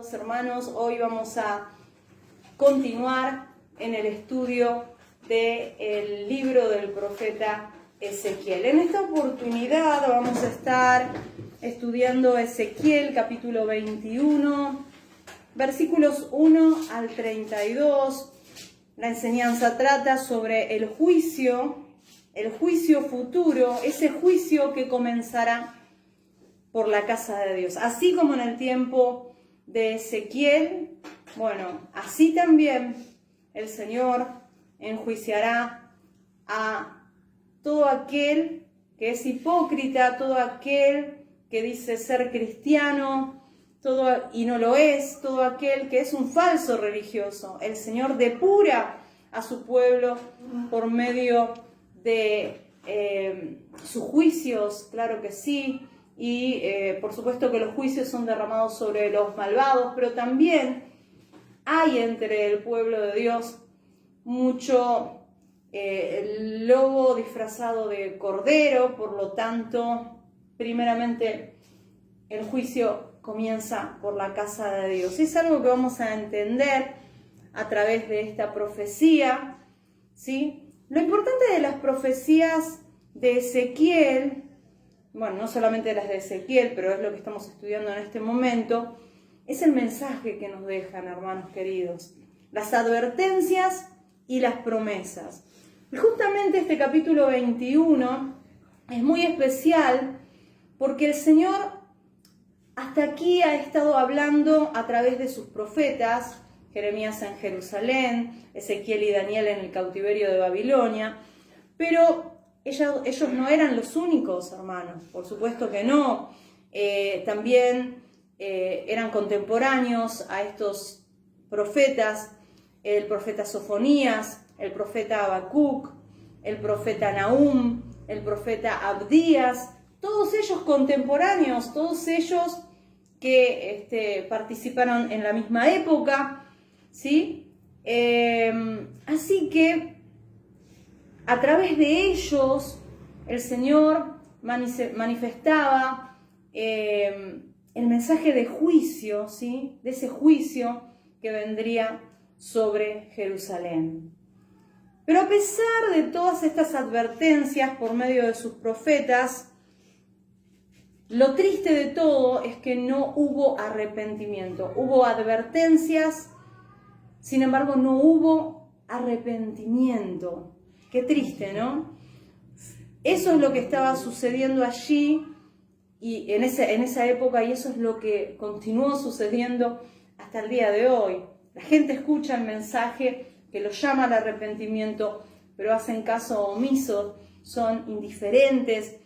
Hermanos, hoy vamos a continuar en el estudio del libro del profeta Ezequiel. En esta oportunidad vamos a estar estudiando Ezequiel capítulo 21, versículos 1 al 32. La enseñanza trata sobre el juicio futuro, ese juicio que comenzará por la casa de Dios. Así como en el tiempo de Ezequiel, bueno, así también el Señor enjuiciará a todo aquel que es hipócrita, todo aquel que dice ser cristiano, y no lo es, todo aquel que es un falso religioso. El Señor depura a su pueblo por medio de sus juicios, claro que sí. Y por supuesto que los juicios son derramados sobre los malvados, pero también hay entre el pueblo de Dios mucho lobo disfrazado de cordero. Por lo tanto, primeramente el juicio comienza por la casa de Dios. Es algo que vamos a entender a través de esta profecía, ¿sí? Lo importante de las profecías de Ezequiel, bueno, no solamente las de Ezequiel, pero es lo que estamos estudiando en este momento, es el mensaje que nos dejan, hermanos queridos, las advertencias y las promesas. Y justamente este capítulo 21 es muy especial porque el Señor hasta aquí ha estado hablando a través de sus profetas, Jeremías en Jerusalén, Ezequiel y Daniel en el cautiverio de Babilonia, pero ellos no eran los únicos, hermanos, por supuesto que no. También eran contemporáneos a estos profetas, el profeta Sofonías, el profeta Habacuc, el profeta Nahum, el profeta Abdías, todos ellos contemporáneos, todos ellos que participaron en la misma época, ¿sí? Así que a través de ellos, el Señor manifestaba el mensaje de juicio, ¿sí? De ese juicio que vendría sobre Jerusalén. Pero a pesar de todas estas advertencias por medio de sus profetas, lo triste de todo es que no hubo arrepentimiento. Hubo advertencias, sin embargo no hubo arrepentimiento. Qué triste, ¿no? Eso es lo que estaba sucediendo allí y en esa época, y eso es lo que continuó sucediendo hasta el día de hoy. La gente escucha el mensaje que los llama al arrepentimiento, pero hacen caso omiso, son indiferentes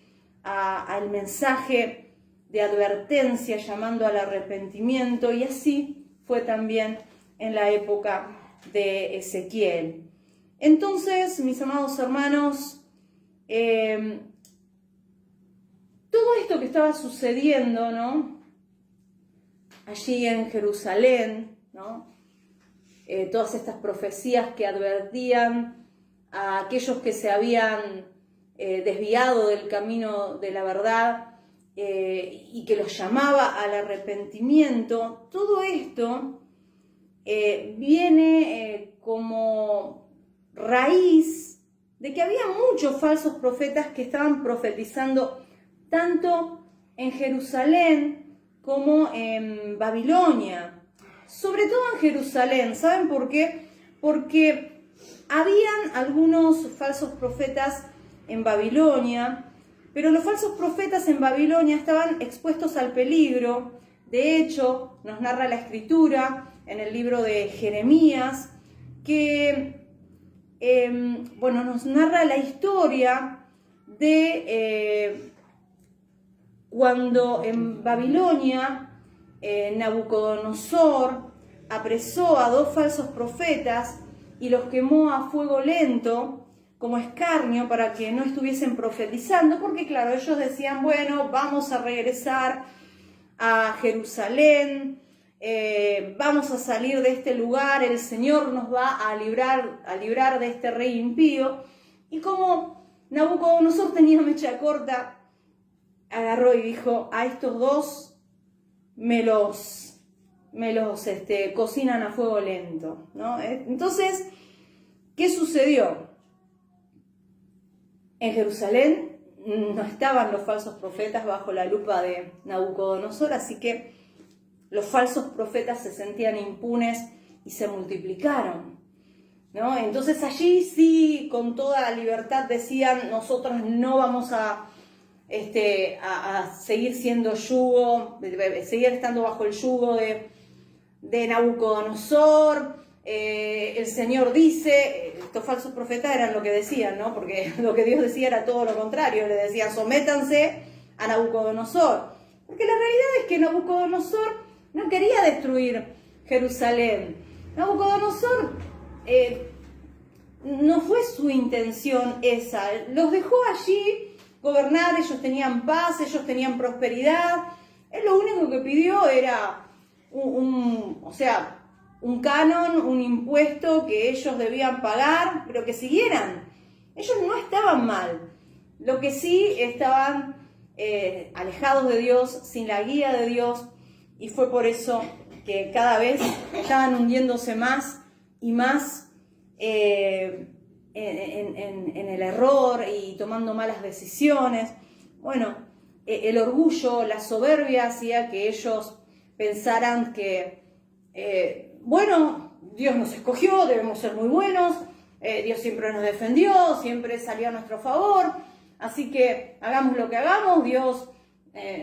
al mensaje de advertencia llamando al arrepentimiento, y así fue también en la época de Ezequiel. Entonces, mis amados hermanos, todo esto que estaba sucediendo, ¿no? Allí en Jerusalén, ¿no? Todas estas profecías que advertían a aquellos que se habían desviado del camino de la verdad y que los llamaba al arrepentimiento, todo esto viene como raíz de que había muchos falsos profetas que estaban profetizando tanto en Jerusalén como en Babilonia. Sobre todo en Jerusalén. ¿Saben por qué? Porque habían algunos falsos profetas en Babilonia, pero los falsos profetas en Babilonia estaban expuestos al peligro. De hecho, nos narra la Escritura en el libro de Jeremías que nos narra la historia de cuando en Babilonia Nabucodonosor apresó a 2 falsos profetas y los quemó a fuego lento como escarnio para que no estuviesen profetizando, porque claro, ellos decían, bueno, vamos a regresar a Jerusalén, vamos a salir de este lugar, el Señor nos va a librar de este rey impío. Y como Nabucodonosor tenía mecha corta, agarró y dijo, a estos 2 me me los cocinan a fuego lento, ¿no? Entonces, ¿qué sucedió? En Jerusalén no estaban los falsos profetas bajo la lupa de Nabucodonosor, así que los falsos profetas se sentían impunes y se multiplicaron, ¿no? Entonces allí sí, con toda libertad decían, nosotros no vamos a seguir siendo yugo, seguir estando bajo el yugo de Nabucodonosor. El Señor dice, estos falsos profetas eran lo que decían, ¿no? Porque lo que Dios decía era todo lo contrario, le decían, sométanse a Nabucodonosor. Porque la realidad es que Nabucodonosor no quería destruir Jerusalén. Nabucodonosor no fue su intención esa, los dejó allí gobernar, ellos tenían paz, ellos tenían prosperidad. Él lo único que pidió era un canon, un impuesto que ellos debían pagar, pero que siguieran. Ellos no estaban mal, lo que sí estaban alejados de Dios, sin la guía de Dios, y fue por eso que cada vez estaban hundiéndose más y más en el error y tomando malas decisiones. Bueno, el orgullo, la soberbia hacía que ellos pensaran que, Dios nos escogió, debemos ser muy buenos, Dios siempre nos defendió, siempre salió a nuestro favor, así que hagamos lo que hagamos, Dios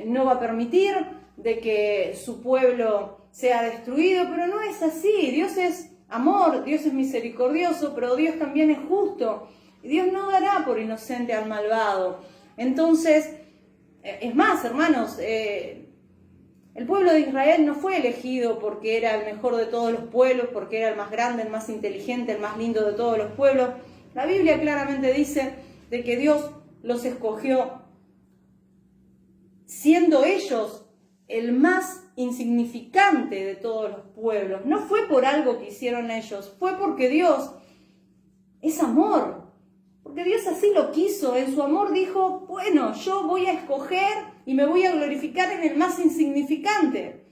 no va a permitir de que su pueblo sea destruido, pero no es así. Dios es amor, Dios es misericordioso, pero Dios también es justo. Y Dios no dará por inocente al malvado. Entonces, es más, hermanos, el pueblo de Israel no fue elegido porque era el mejor de todos los pueblos, porque era el más grande, el más inteligente, el más lindo de todos los pueblos. La Biblia claramente dice de que Dios los escogió siendo ellos el más insignificante de todos los pueblos. No fue por algo que hicieron ellos, fue porque Dios es amor, porque Dios así lo quiso. En su amor dijo, bueno, yo voy a escoger y me voy a glorificar en el más insignificante.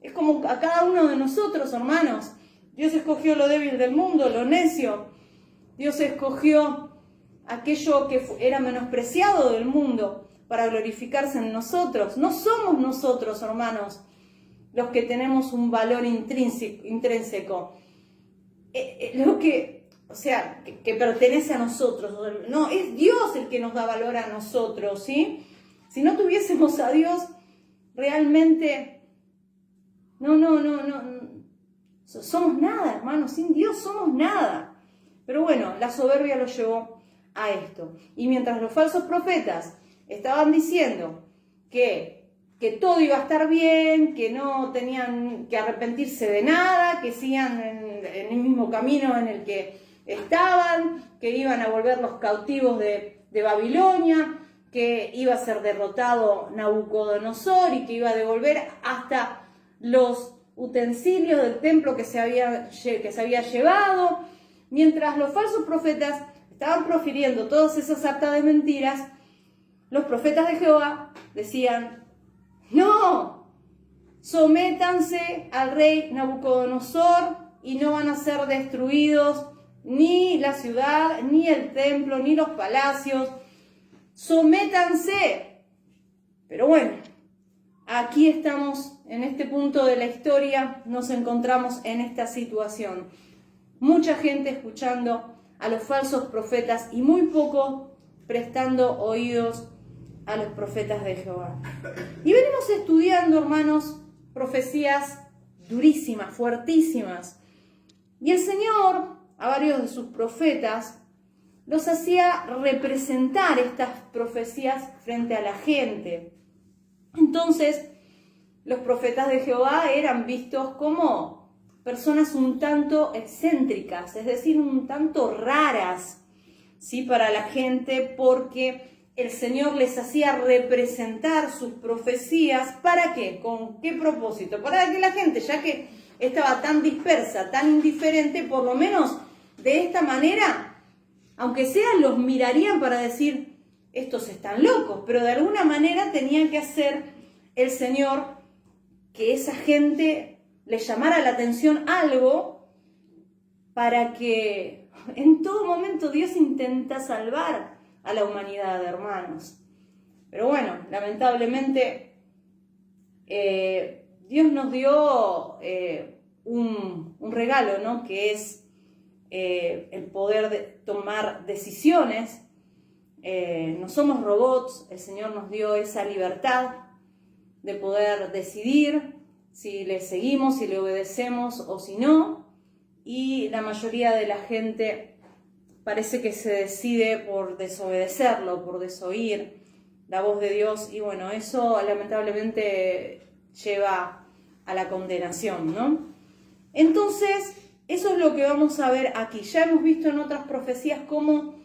Es como a cada uno de nosotros, hermanos. Dios escogió lo débil del mundo, lo necio. Dios escogió aquello que era menospreciado del mundo para glorificarse en nosotros. No somos nosotros, hermanos, los que tenemos un valor intrínseco. Lo que pertenece a nosotros. No, es Dios el que nos da valor a nosotros, ¿sí? Si no tuviésemos a Dios, realmente no somos nada, hermanos. Sin Dios somos nada. Pero bueno, la soberbia lo llevó a esto. Y mientras los falsos profetas estaban diciendo que todo iba a estar bien, que no tenían que arrepentirse de nada, que sigan en el mismo camino en el que estaban, que iban a volver los cautivos de Babilonia, que iba a ser derrotado Nabucodonosor y que iba a devolver hasta los utensilios del templo que se había llevado. Mientras los falsos profetas estaban profiriendo todas esas sartas de mentiras, los profetas de Jehová decían, no, sométanse al rey Nabucodonosor y no van a ser destruidos ni la ciudad, ni el templo, ni los palacios. Sométanse. Pero bueno, aquí estamos en este punto de la historia, nos encontramos en esta situación. Mucha gente escuchando a los falsos profetas y muy poco prestando oídos a los profetas de Jehová. Y venimos estudiando, hermanos, profecías durísimas, fuertísimas. Y el Señor, a varios de sus profetas, los hacía representar estas profecías frente a la gente. Entonces, los profetas de Jehová eran vistos como personas un tanto excéntricas, es decir, un tanto raras, ¿sí? Para la gente, porque el Señor les hacía representar sus profecías. ¿Para qué? ¿Con qué propósito? Para que la gente, ya que estaba tan dispersa, tan indiferente, por lo menos de esta manera, aunque sea, los mirarían para decir, estos están locos, pero de alguna manera tenía que hacer el Señor que esa gente le llamara la atención algo para que en todo momento Dios intenta salvar a la humanidad, hermanos. Pero bueno, lamentablemente Dios nos dio un regalo, ¿no? Que es el poder tomar decisiones. No somos robots, el Señor nos dio esa libertad de poder decidir si le seguimos, si le obedecemos o si no. Y la mayoría de la gente parece que se decide por desobedecerlo, por desoír la voz de Dios. Y bueno, eso lamentablemente lleva a la condenación, ¿no? Entonces, eso es lo que vamos a ver aquí. Ya hemos visto en otras profecías cómo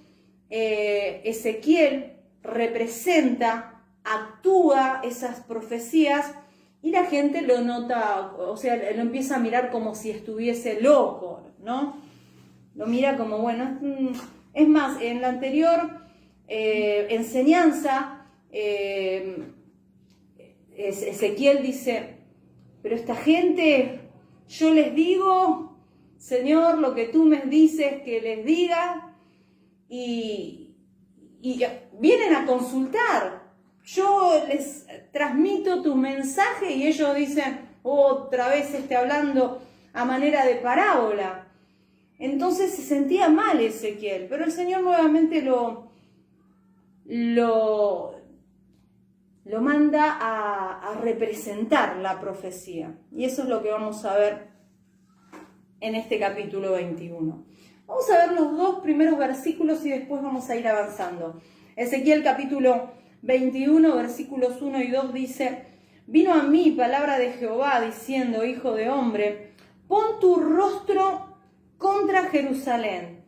Ezequiel representa, actúa esas profecías y la gente lo nota, o sea, lo empieza a mirar como si estuviese loco, ¿no? Lo mira como, bueno, es más, en la anterior enseñanza, Ezequiel dice, pero esta gente, yo les digo, Señor, lo que tú me dices que les diga, y vienen a consultar. Yo les transmito tu mensaje y ellos dicen, otra vez hablando a manera de parábola. Entonces se sentía mal Ezequiel, pero el Señor nuevamente lo manda a representar la profecía. Y eso es lo que vamos a ver en este capítulo 21. Vamos a ver los dos primeros versículos y después vamos a ir avanzando. Ezequiel capítulo 21, versículos 1 y 2 dice, vino a mí palabra de Jehová diciendo, hijo de hombre, pon tu rostro contra Jerusalén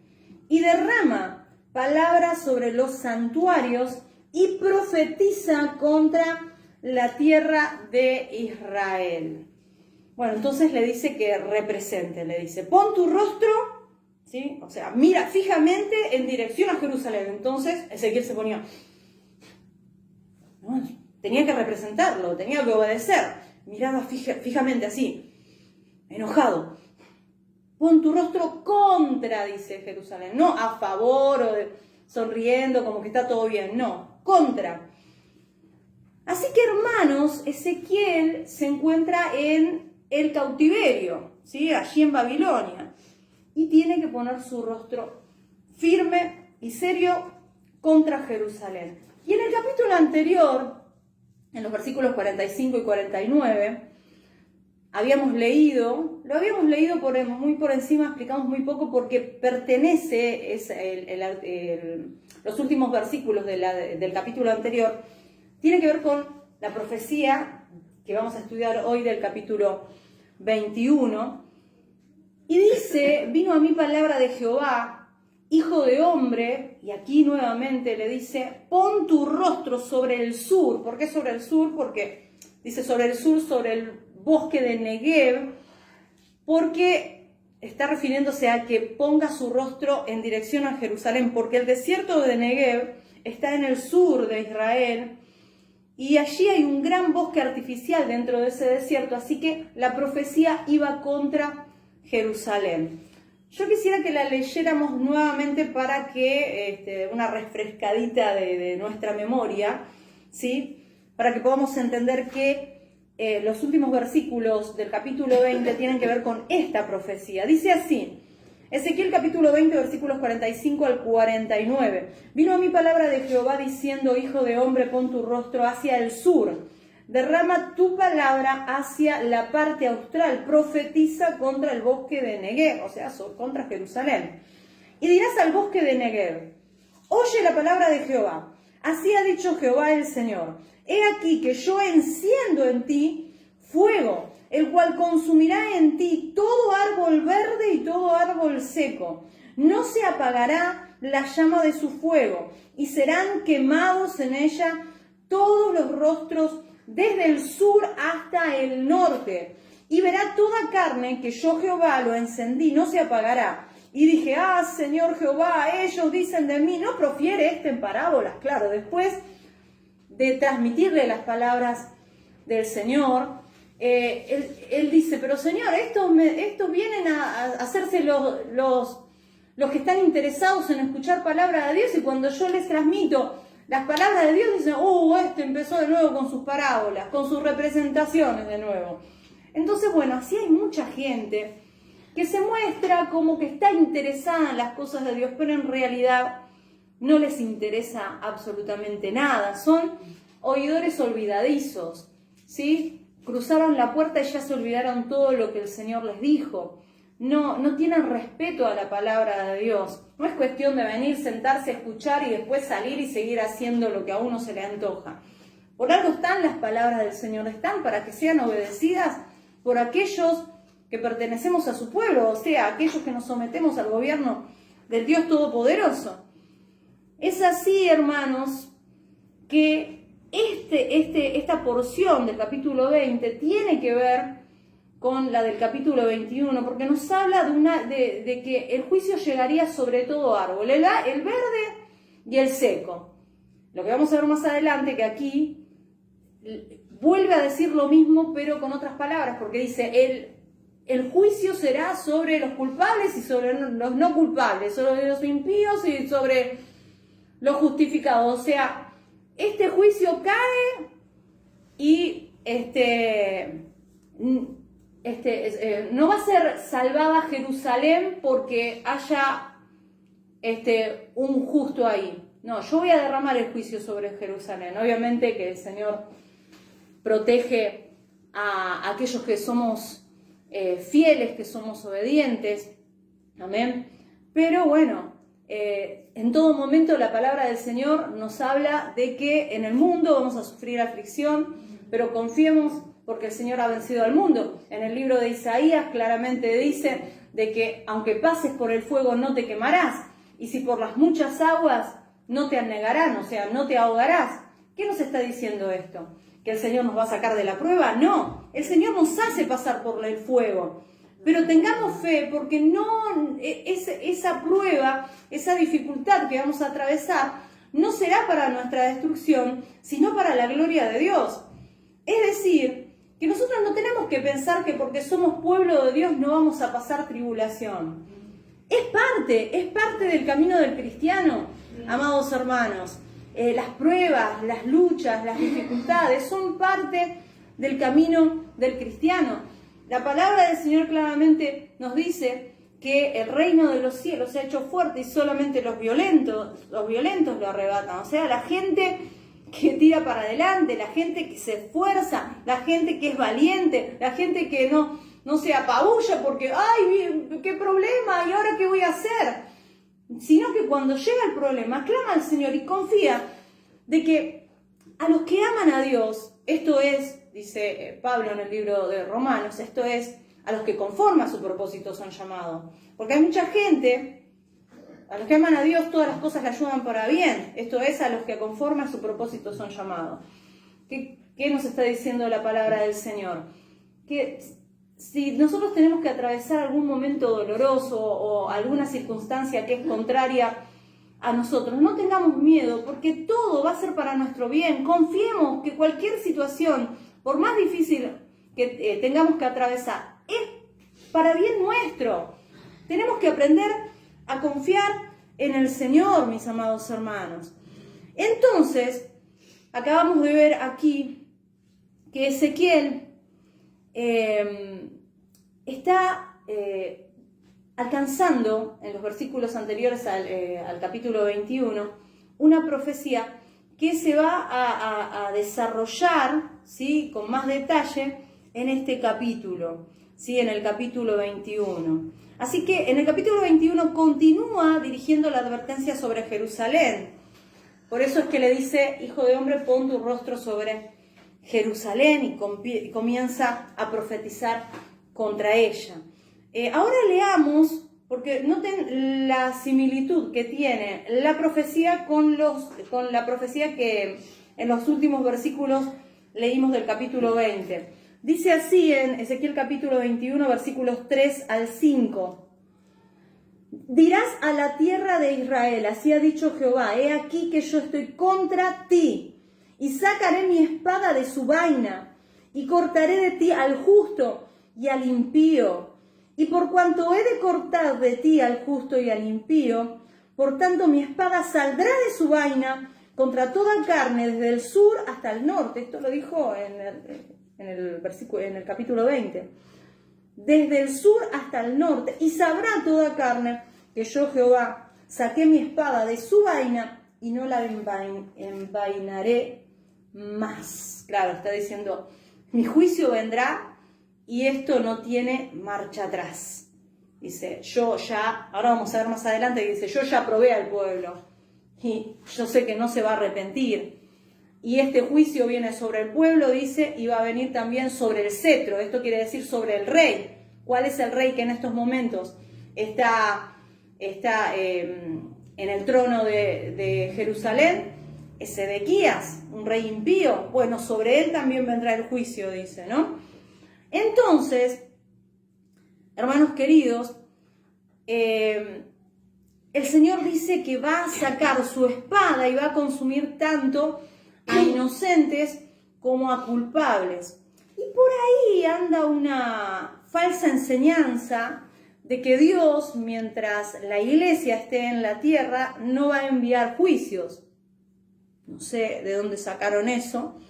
y derrama palabras sobre los santuarios y profetiza contra la tierra de Israel. Bueno, entonces le dice que represente, le dice, pon tu rostro, ¿sí? O sea, mira fijamente en dirección a Jerusalén. Entonces Ezequiel se ponía, no, tenía que representarlo, tenía que obedecer, miraba fijamente así, enojado. Pon tu rostro contra, dice Jerusalén, no a favor o sonriendo como que está todo bien, no, contra. Así que, hermanos, Ezequiel se encuentra en el cautiverio, ¿sí? Allí en Babilonia, y tiene que poner su rostro firme y serio contra Jerusalén. Y en el capítulo anterior, en los versículos 45 y 49, lo habíamos leído muy por encima, explicamos muy poco porque pertenece, los últimos versículos del capítulo anterior, tiene que ver con la profecía que vamos a estudiar hoy del capítulo 21. Y dice, vino a mí palabra de Jehová, hijo de hombre, y aquí nuevamente le dice, pon tu rostro sobre el sur. ¿Por qué sobre el sur? Porque dice sobre el sur, sobre el bosque de Negev, porque está refiriéndose a que ponga su rostro en dirección a Jerusalén, porque el desierto de Negev está en el sur de Israel, y allí hay un gran bosque artificial dentro de ese desierto, así que la profecía iba contra Jerusalén. Yo quisiera que la leyéramos nuevamente para que, una refrescadita de nuestra memoria, ¿sí? Para que podamos entender que los últimos versículos del capítulo 20 tienen que ver con esta profecía. Dice así, Ezequiel capítulo 20, versículos 45 al 49. Vino a mí palabra de Jehová diciendo, hijo de hombre, pon tu rostro hacia el sur. Derrama tu palabra hacia la parte austral. Profetiza contra el bosque de Negev, o sea, contra Jerusalén. Y dirás al bosque de Negev, oye la palabra de Jehová. Así ha dicho Jehová el Señor. He aquí que yo enciendo en ti fuego, el cual consumirá en ti todo árbol verde y todo árbol seco. No se apagará la llama de su fuego, y serán quemados en ella todos los rostros desde el sur hasta el norte. Y verá toda carne que yo Jehová lo encendí, no se apagará. Y dije, Señor Jehová, ellos dicen de mí, no profiere en parábolas. Claro, después de transmitirle las palabras del Señor, él dice, pero Señor, estos vienen a hacerse los que están interesados en escuchar palabra de Dios, y cuando yo les transmito las palabras de Dios, dicen, este empezó de nuevo con sus parábolas, con sus representaciones de nuevo. Entonces, bueno, así hay mucha gente que se muestra como que está interesada en las cosas de Dios, pero en realidad no les interesa absolutamente nada. Son oidores olvidadizos, ¿sí? Cruzaron la puerta y ya se olvidaron todo lo que el Señor les dijo. No tienen respeto a la palabra de Dios. No es cuestión de venir, sentarse, escuchar y después salir y seguir haciendo lo que a uno se le antoja. Por algo están las palabras del Señor, están para que sean obedecidas por aquellos que pertenecemos a su pueblo, o sea, aquellos que nos sometemos al gobierno del Dios Todopoderoso. Es así, hermanos, que esta porción del capítulo 20 tiene que ver con la del capítulo 21, porque nos habla de que el juicio llegaría sobre todo árbol, el verde y el seco. Lo que vamos a ver más adelante, que aquí vuelve a decir lo mismo, pero con otras palabras, porque dice, el juicio será sobre los culpables y sobre los no culpables, sobre los impíos y sobre los justificados. O sea, este juicio cae y no va a ser salvada Jerusalén porque haya un justo ahí. No, yo voy a derramar el juicio sobre Jerusalén. Obviamente que el Señor protege a aquellos que somos fieles, que somos obedientes. Amén. Pero bueno, en todo momento la palabra del Señor nos habla de que en el mundo vamos a sufrir aflicción, pero confiemos porque el Señor ha vencido al mundo. En el libro de Isaías claramente dice de que aunque pases por el fuego no te quemarás, y si por las muchas aguas no te anegarán, o sea, no te ahogarás. ¿Qué nos está diciendo esto? ¿Que el Señor nos va a sacar de la prueba? No, el Señor nos hace pasar por el fuego. Pero tengamos fe, porque no esa prueba, esa dificultad que vamos a atravesar, no será para nuestra destrucción, sino para la gloria de Dios. Es decir, que nosotros no tenemos que pensar que porque somos pueblo de Dios no vamos a pasar tribulación. Es parte del camino del cristiano, amados hermanos. Las pruebas, las luchas, las dificultades son parte del camino del cristiano. La palabra del Señor claramente nos dice que el reino de los cielos se ha hecho fuerte y solamente los violentos lo arrebatan. O sea, la gente que tira para adelante, la gente que se esfuerza, la gente que es valiente, la gente que no se apabulla porque, ¡ay, qué problema! ¿Y ahora qué voy a hacer? Sino que cuando llega el problema, clama al Señor y confía de que a los que aman a Dios, esto es, dice Pablo en el libro de Romanos, esto es, a los que conforme a su propósito son llamados. Porque hay mucha gente, a los que aman a Dios, todas las cosas le ayudan para bien. Esto es, a los que conforme a su propósito son llamados. ¿Qué nos está diciendo la palabra del Señor? Que si nosotros tenemos que atravesar algún momento doloroso o alguna circunstancia que es contraria a nosotros, no tengamos miedo, porque todo va a ser para nuestro bien. Confiemos que cualquier situación, por más difícil que tengamos que atravesar, es para bien nuestro. Tenemos que aprender a confiar en el Señor, mis amados hermanos. Entonces, acabamos de ver aquí que Ezequiel está alcanzando, en los versículos anteriores al capítulo 21, una profecía que se va a desarrollar, ¿sí?, con más detalle en este capítulo, ¿sí?, en el capítulo 21. Así que en el capítulo 21 continúa dirigiendo la advertencia sobre Jerusalén. Por eso es que le dice, hijo de hombre, pon tu rostro sobre Jerusalén, y comienza a profetizar contra ella. Ahora leamos, porque noten la similitud que tiene la profecía con la profecía que en los últimos versículos leímos del capítulo 20. Dice así en Ezequiel capítulo 21, versículos 3 al 5. Dirás a la tierra de Israel, así ha dicho Jehová, he aquí que yo estoy contra ti, y sacaré mi espada de su vaina, y cortaré de ti al justo y al impío. Y por cuanto he de cortar de ti al justo y al impío, por tanto mi espada saldrá de su vaina contra toda carne, desde el sur hasta el norte. Esto lo dijo en el capítulo 20. Desde el sur hasta el norte, y sabrá toda carne que yo, Jehová, saqué mi espada de su vaina y no la envainaré más. Claro, está diciendo, mi juicio vendrá y esto no tiene marcha atrás. Dice, yo ya, ahora vamos a ver más adelante, dice, yo ya probé al pueblo y yo sé que no se va a arrepentir. Y este juicio viene sobre el pueblo, dice, y va a venir también sobre el cetro. Esto quiere decir sobre el rey. ¿Cuál es el rey que en estos momentos está en el trono de Jerusalén? Es Sedequías, un rey impío. Bueno, sobre él también vendrá el juicio, dice, ¿no? Entonces, hermanos queridos, el Señor dice que va a sacar su espada y va a consumir tanto a inocentes como a culpables. Y por ahí anda una falsa enseñanza de que Dios, mientras la iglesia esté en la tierra, no va a enviar juicios. No sé de dónde sacaron eso.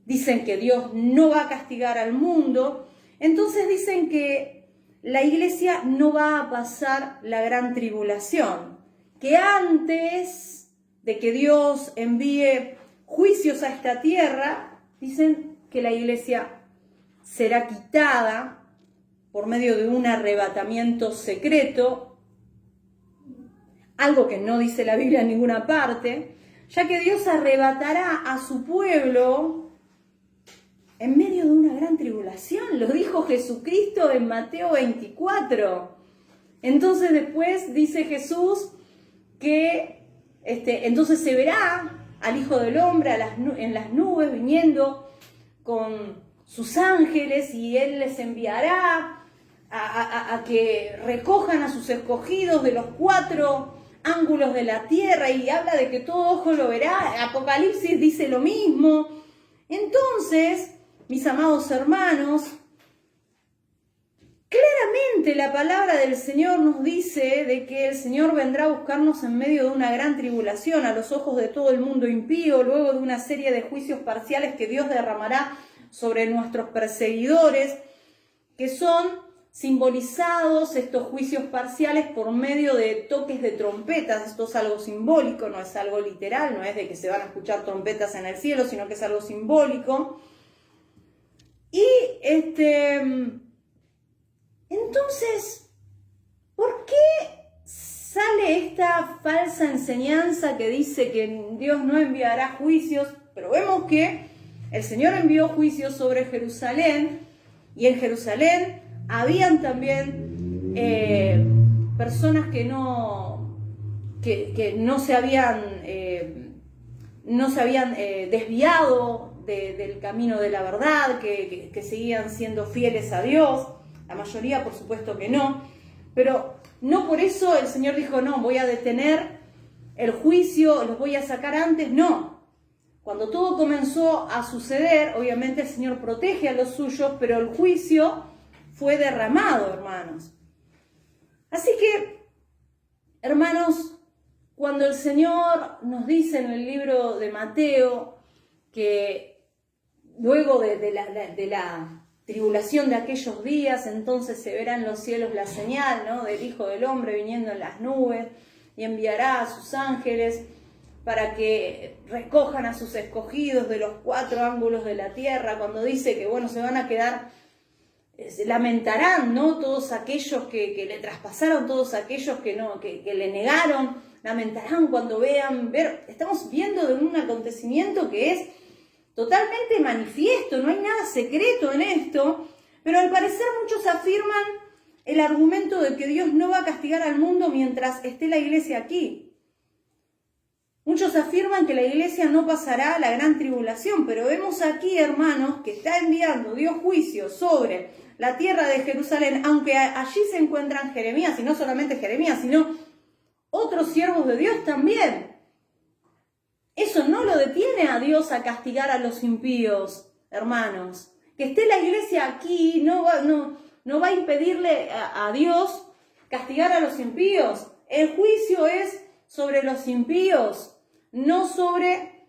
Dicen que Dios no va a castigar al mundo. Entonces dicen que la iglesia no va a pasar la gran tribulación. Que antes de que Dios envíe juicios a esta tierra, dicen que la iglesia será quitada por medio de un arrebatamiento secreto, algo que no dice la Biblia en ninguna parte, ya que Dios arrebatará a su pueblo en medio de una gran tribulación. Lo dijo Jesucristo en Mateo 24. Entonces después dice Jesús que entonces se verá al Hijo del Hombre en las nubes viniendo con sus ángeles, y Él les enviará a que recojan a sus escogidos de los 4 ángulos de la tierra, y habla de que todo ojo lo verá. Apocalipsis dice lo mismo. Entonces, mis amados hermanos, claramente la palabra del Señor nos dice de que el Señor vendrá a buscarnos en medio de una gran tribulación, a los ojos de todo el mundo impío, luego de una serie de juicios parciales que Dios derramará sobre nuestros perseguidores, que son simbolizados estos juicios parciales por medio de toques de trompetas. Esto es algo simbólico, no es algo literal, no es de que se van a escuchar trompetas en el cielo, sino que es algo simbólico. Y entonces, ¿por qué sale esta falsa enseñanza que dice que Dios no enviará juicios? Pero vemos que el Señor envió juicios sobre Jerusalén, y en Jerusalén habían también personas que no se habían desviado del camino de la verdad, que seguían siendo fieles a Dios. La mayoría, por supuesto que no, pero no por eso el Señor dijo, no, voy a detener el juicio, los voy a sacar antes. No. Cuando todo comenzó a suceder, obviamente el Señor protege a los suyos, pero el juicio fue derramado, hermanos. Así que, hermanos, cuando el Señor nos dice en el libro de Mateo que luego de la tribulación de aquellos días, entonces se verá en los cielos la señal, ¿no?, del Hijo del Hombre viniendo en las nubes, y enviará a sus ángeles para que recojan a sus escogidos de los 4 ángulos de la tierra. Cuando dice que, bueno, se van a quedar, se lamentarán, ¿no?, todos aquellos que le traspasaron, todos aquellos que le negaron, lamentarán cuando estamos viendo de un acontecimiento que es totalmente manifiesto, no hay nada secreto en esto, pero al parecer muchos afirman el argumento de que Dios no va a castigar al mundo mientras esté la iglesia aquí. Muchos afirman que la iglesia no pasará la gran tribulación, pero vemos aquí, hermanos, que está enviando Dios juicio sobre la tierra de Jerusalén, aunque allí se encuentran Jeremías, y no solamente Jeremías, sino otros siervos de Dios también. Eso no lo detiene a Dios a castigar a los impíos. hermanos. Que esté la iglesia aquí no va a impedirle a Dios castigar a los impíos. El juicio es sobre los impíos, no sobre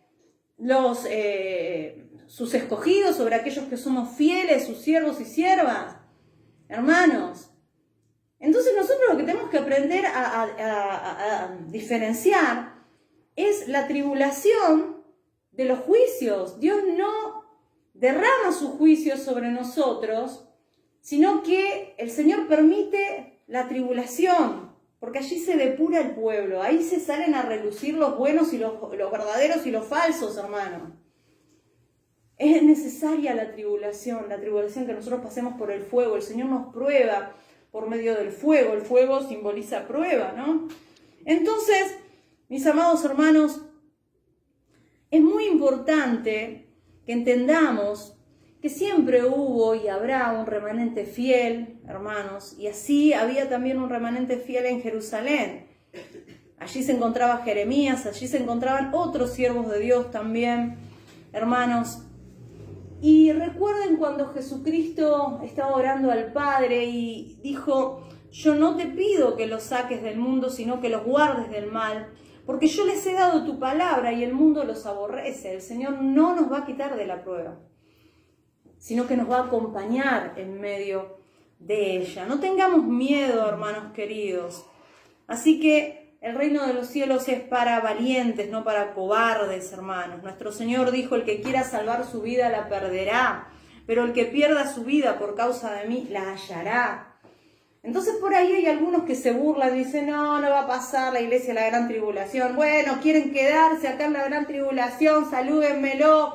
sus escogidos, sobre aquellos que somos fieles, sus siervos y siervas. Hermanos, entonces nosotros lo que tenemos que aprender a diferenciar es la tribulación de los juicios. Dios no derrama sus juicios sobre nosotros, sino que el Señor permite la tribulación, porque allí se depura el pueblo, ahí se salen a relucir los buenos y los verdaderos y los falsos, hermanos. Es necesaria la tribulación que nosotros pasemos por el fuego. El Señor nos prueba por medio del fuego. El fuego simboliza prueba, ¿no? Entonces, mis amados hermanos, es muy importante que entendamos que siempre hubo y habrá un remanente fiel, hermanos, y así había también un remanente fiel en Jerusalén. Allí se encontraba Jeremías, allí se encontraban otros siervos de Dios también, hermanos. Y recuerden cuando Jesucristo estaba orando al Padre y dijo: yo no te pido que los saques del mundo, sino que los guardes del mal, porque yo les he dado tu palabra y el mundo los aborrece. El Señor no nos va a quitar de la prueba, sino que nos va a acompañar en medio de ella. No tengamos miedo, hermanos queridos. Así que el reino de los cielos es para valientes, no para cobardes, hermanos. Nuestro Señor dijo: el que quiera salvar su vida la perderá, pero el que pierda su vida por causa de mí la hallará. Entonces por ahí hay algunos que se burlan y dicen: no va a pasar la iglesia la gran tribulación. Bueno, quieren quedarse acá en la gran tribulación, salúdenmelo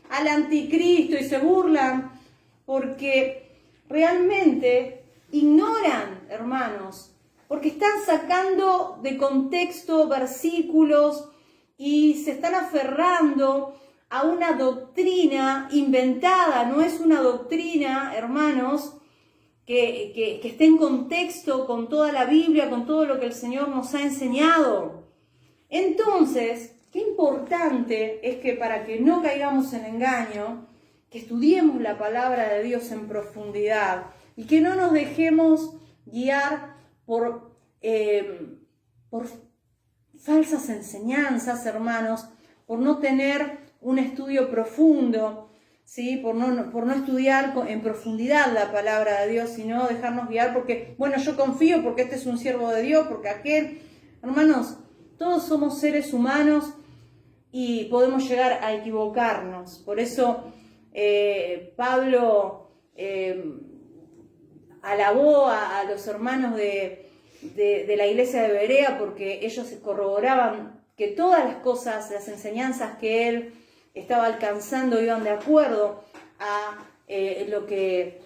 al anticristo, y se burlan porque realmente ignoran, hermanos, porque están sacando de contexto versículos y se están aferrando a una doctrina inventada. No es una doctrina, hermanos, que esté en contexto con toda la Biblia, con todo lo que el Señor nos ha enseñado. Entonces, qué importante es que, para que no caigamos en engaño, que estudiemos la palabra de Dios en profundidad y que no nos dejemos guiar por falsas enseñanzas, hermanos, por no tener un estudio profundo, ¿sí? Por no estudiar en profundidad la palabra de Dios, sino dejarnos guiar porque, bueno, yo confío porque este es un siervo de Dios, porque aquel. Hermanos, todos somos seres humanos y podemos llegar a equivocarnos. Por eso Pablo alabó a los hermanos de la iglesia de Berea, porque ellos corroboraban que todas las cosas, las enseñanzas que él estaba alcanzando iban de acuerdo a lo que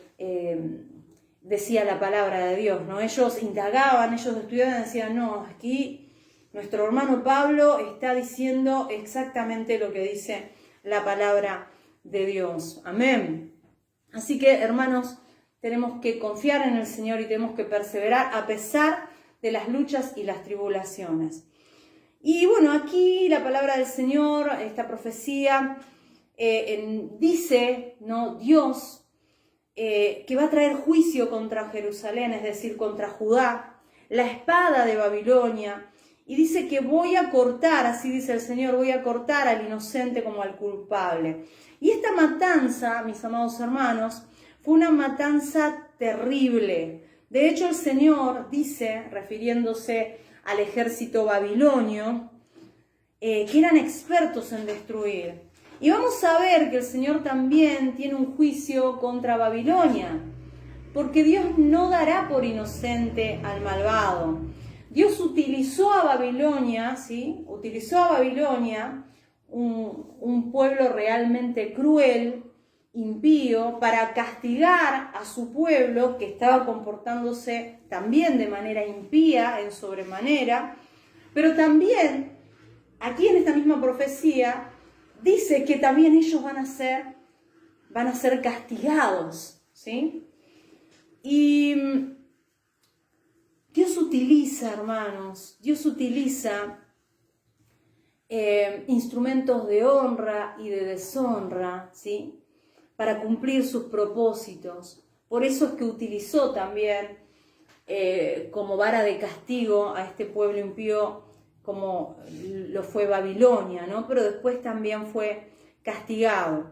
decía la palabra de Dios, ¿no? Ellos indagaban, ellos estudiaban y decían: no, aquí nuestro hermano Pablo está diciendo exactamente lo que dice la palabra de Dios. Amén. Así que, hermanos, tenemos que confiar en el Señor y tenemos que perseverar a pesar de las luchas y las tribulaciones. Y bueno, aquí la palabra del Señor, esta profecía, dice, ¿no?, Dios, que va a traer juicio contra Jerusalén, es decir, contra Judá, la espada de Babilonia, y dice que voy a cortar, así dice el Señor, voy a cortar al inocente como al culpable. Y esta matanza, mis amados hermanos, fue una matanza terrible. De hecho, el Señor dice, refiriéndose al ejército babilonio, que eran expertos en destruir. Y vamos a ver que el Señor también tiene un juicio contra Babilonia, porque Dios no dará por inocente al malvado. Dios utilizó a Babilonia, ¿sí? Utilizó a Babilonia, un pueblo realmente cruel, impío, para castigar a su pueblo, que estaba comportándose también de manera impía, en sobremanera. Pero también, aquí en esta misma profecía, dice que también ellos van a ser castigados, ¿sí? Y Dios utiliza, hermanos, Dios utiliza instrumentos de honra y de deshonra, ¿sí?, para cumplir sus propósitos. Por eso es que utilizó también como vara de castigo a este pueblo impío, como lo fue Babilonia, ¿no? Pero después también fue castigado.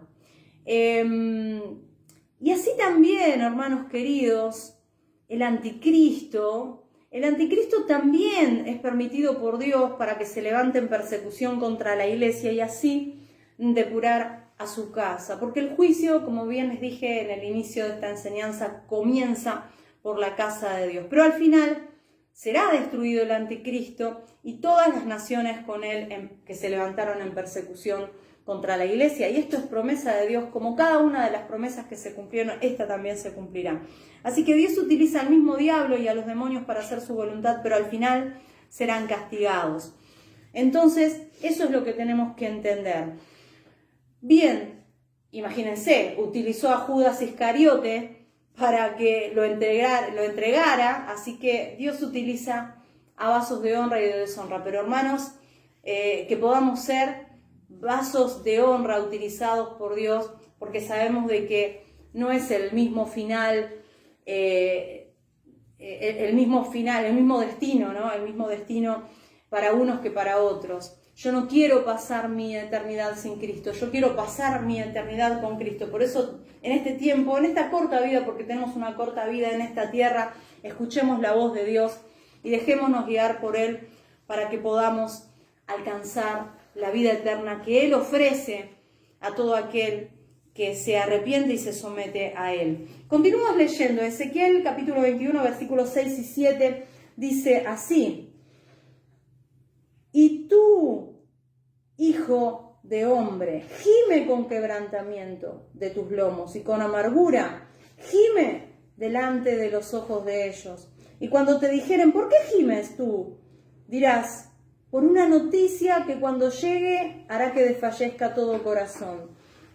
Y así también, hermanos queridos, el anticristo también es permitido por Dios para que se levante en persecución contra la iglesia y así depurar a su casa. Porque el juicio, como bien les dije en el inicio de esta enseñanza, comienza por la casa de Dios. Pero al final será destruido el anticristo y todas las naciones con él que se levantaron en persecución contra la iglesia. Y esto es promesa de Dios, como cada una de las promesas que se cumplieron, esta también se cumplirá. Así que Dios utiliza al mismo diablo y a los demonios para hacer su voluntad, pero al final serán castigados. Entonces, eso es lo que tenemos que entender. Bien, imagínense, utilizó a Judas Iscariote para que lo entregara, así que Dios utiliza a vasos de honra y de deshonra. Pero hermanos, que podamos ser vasos de honra utilizados por Dios, porque sabemos de que no es el mismo final, el mismo destino, ¿no? El mismo destino para unos que para otros. Yo no quiero pasar mi eternidad sin Cristo, yo quiero pasar mi eternidad con Cristo. Por eso en este tiempo, en esta corta vida, porque tenemos una corta vida en esta tierra, escuchemos la voz de Dios y dejémonos guiar por Él para que podamos alcanzar la vida eterna que Él ofrece a todo aquel que se arrepiente y se somete a Él. Continuamos leyendo. Ezequiel capítulo 21, versículos 6 y 7, dice así: Y tú, hijo de hombre, gime con quebrantamiento de tus lomos y con amargura, gime delante de los ojos de ellos. Y cuando te dijeren, ¿por qué gimes tú? Dirás, por una noticia que cuando llegue hará que desfallezca todo corazón.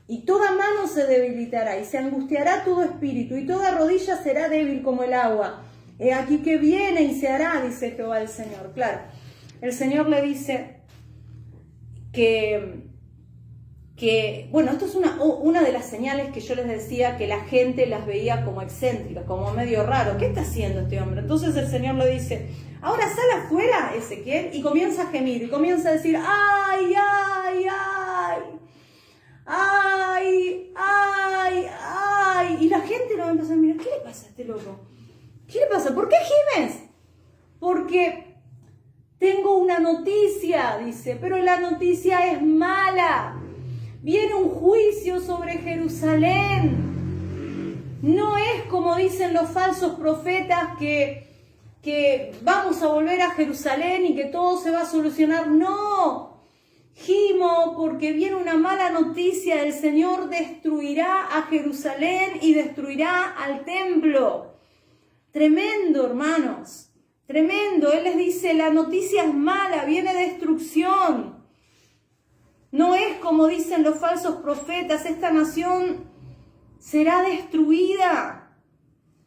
Y toda mano se debilitará y se angustiará todo espíritu y toda rodilla será débil como el agua. He aquí que viene y se hará, dice Jehová el Señor. Claro, el Señor le dice que bueno, esto es una de las señales que yo les decía que la gente las veía como excéntricas, como medio raro. ¿Qué está haciendo este hombre? Entonces el Señor le dice, ahora sal afuera, Ezequiel, y comienza a gemir, y comienza a decir, ¡ay, ay, ay! ¡Ay, ay, ay! Y la gente lo va a empezar a mirar, ¿qué le pasa a este loco? ¿Qué le pasa? ¿Por qué gimes? Porque tengo una noticia, dice, pero la noticia es mala. Viene un juicio sobre Jerusalén. No es como dicen los falsos profetas que vamos a volver a Jerusalén y que todo se va a solucionar. No, gimo porque viene una mala noticia. El Señor destruirá a Jerusalén y destruirá al templo. Tremendo, hermanos, tremendo. Él les dice, la noticia es mala, viene destrucción. No es como dicen los falsos profetas, esta nación será destruida.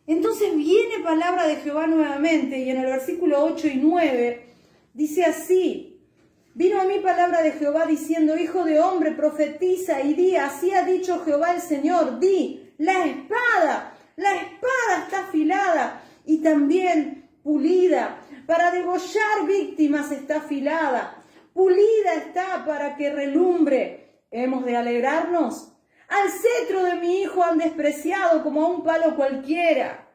Entonces viene palabra de Jehová nuevamente y en el versículo 8 y 9 dice así: vino a mí palabra de Jehová diciendo, hijo de hombre, profetiza y di, así ha dicho Jehová el Señor, di, la espada está afilada y también pulida, para degollar víctimas está afilada. Pulida está para que relumbre. ¿Hemos de alegrarnos? Al cetro de mi hijo han despreciado como a un palo cualquiera.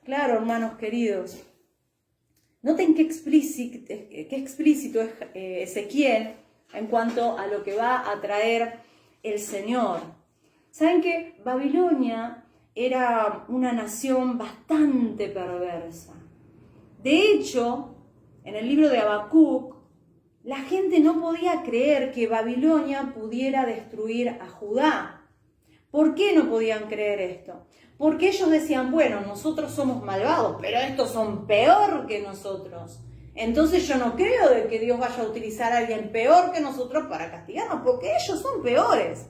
Claro, hermanos queridos. Noten qué explícito es Ezequiel en cuanto a lo que va a traer el Señor. ¿Saben que Babilonia era una nación bastante perversa? De hecho, en el libro de Habacuc, la gente no podía creer que Babilonia pudiera destruir a Judá. ¿Por qué no podían creer esto? Porque ellos decían, bueno, nosotros somos malvados, pero estos son peor que nosotros. Entonces yo no creo de que Dios vaya a utilizar a alguien peor que nosotros para castigarnos, porque ellos son peores.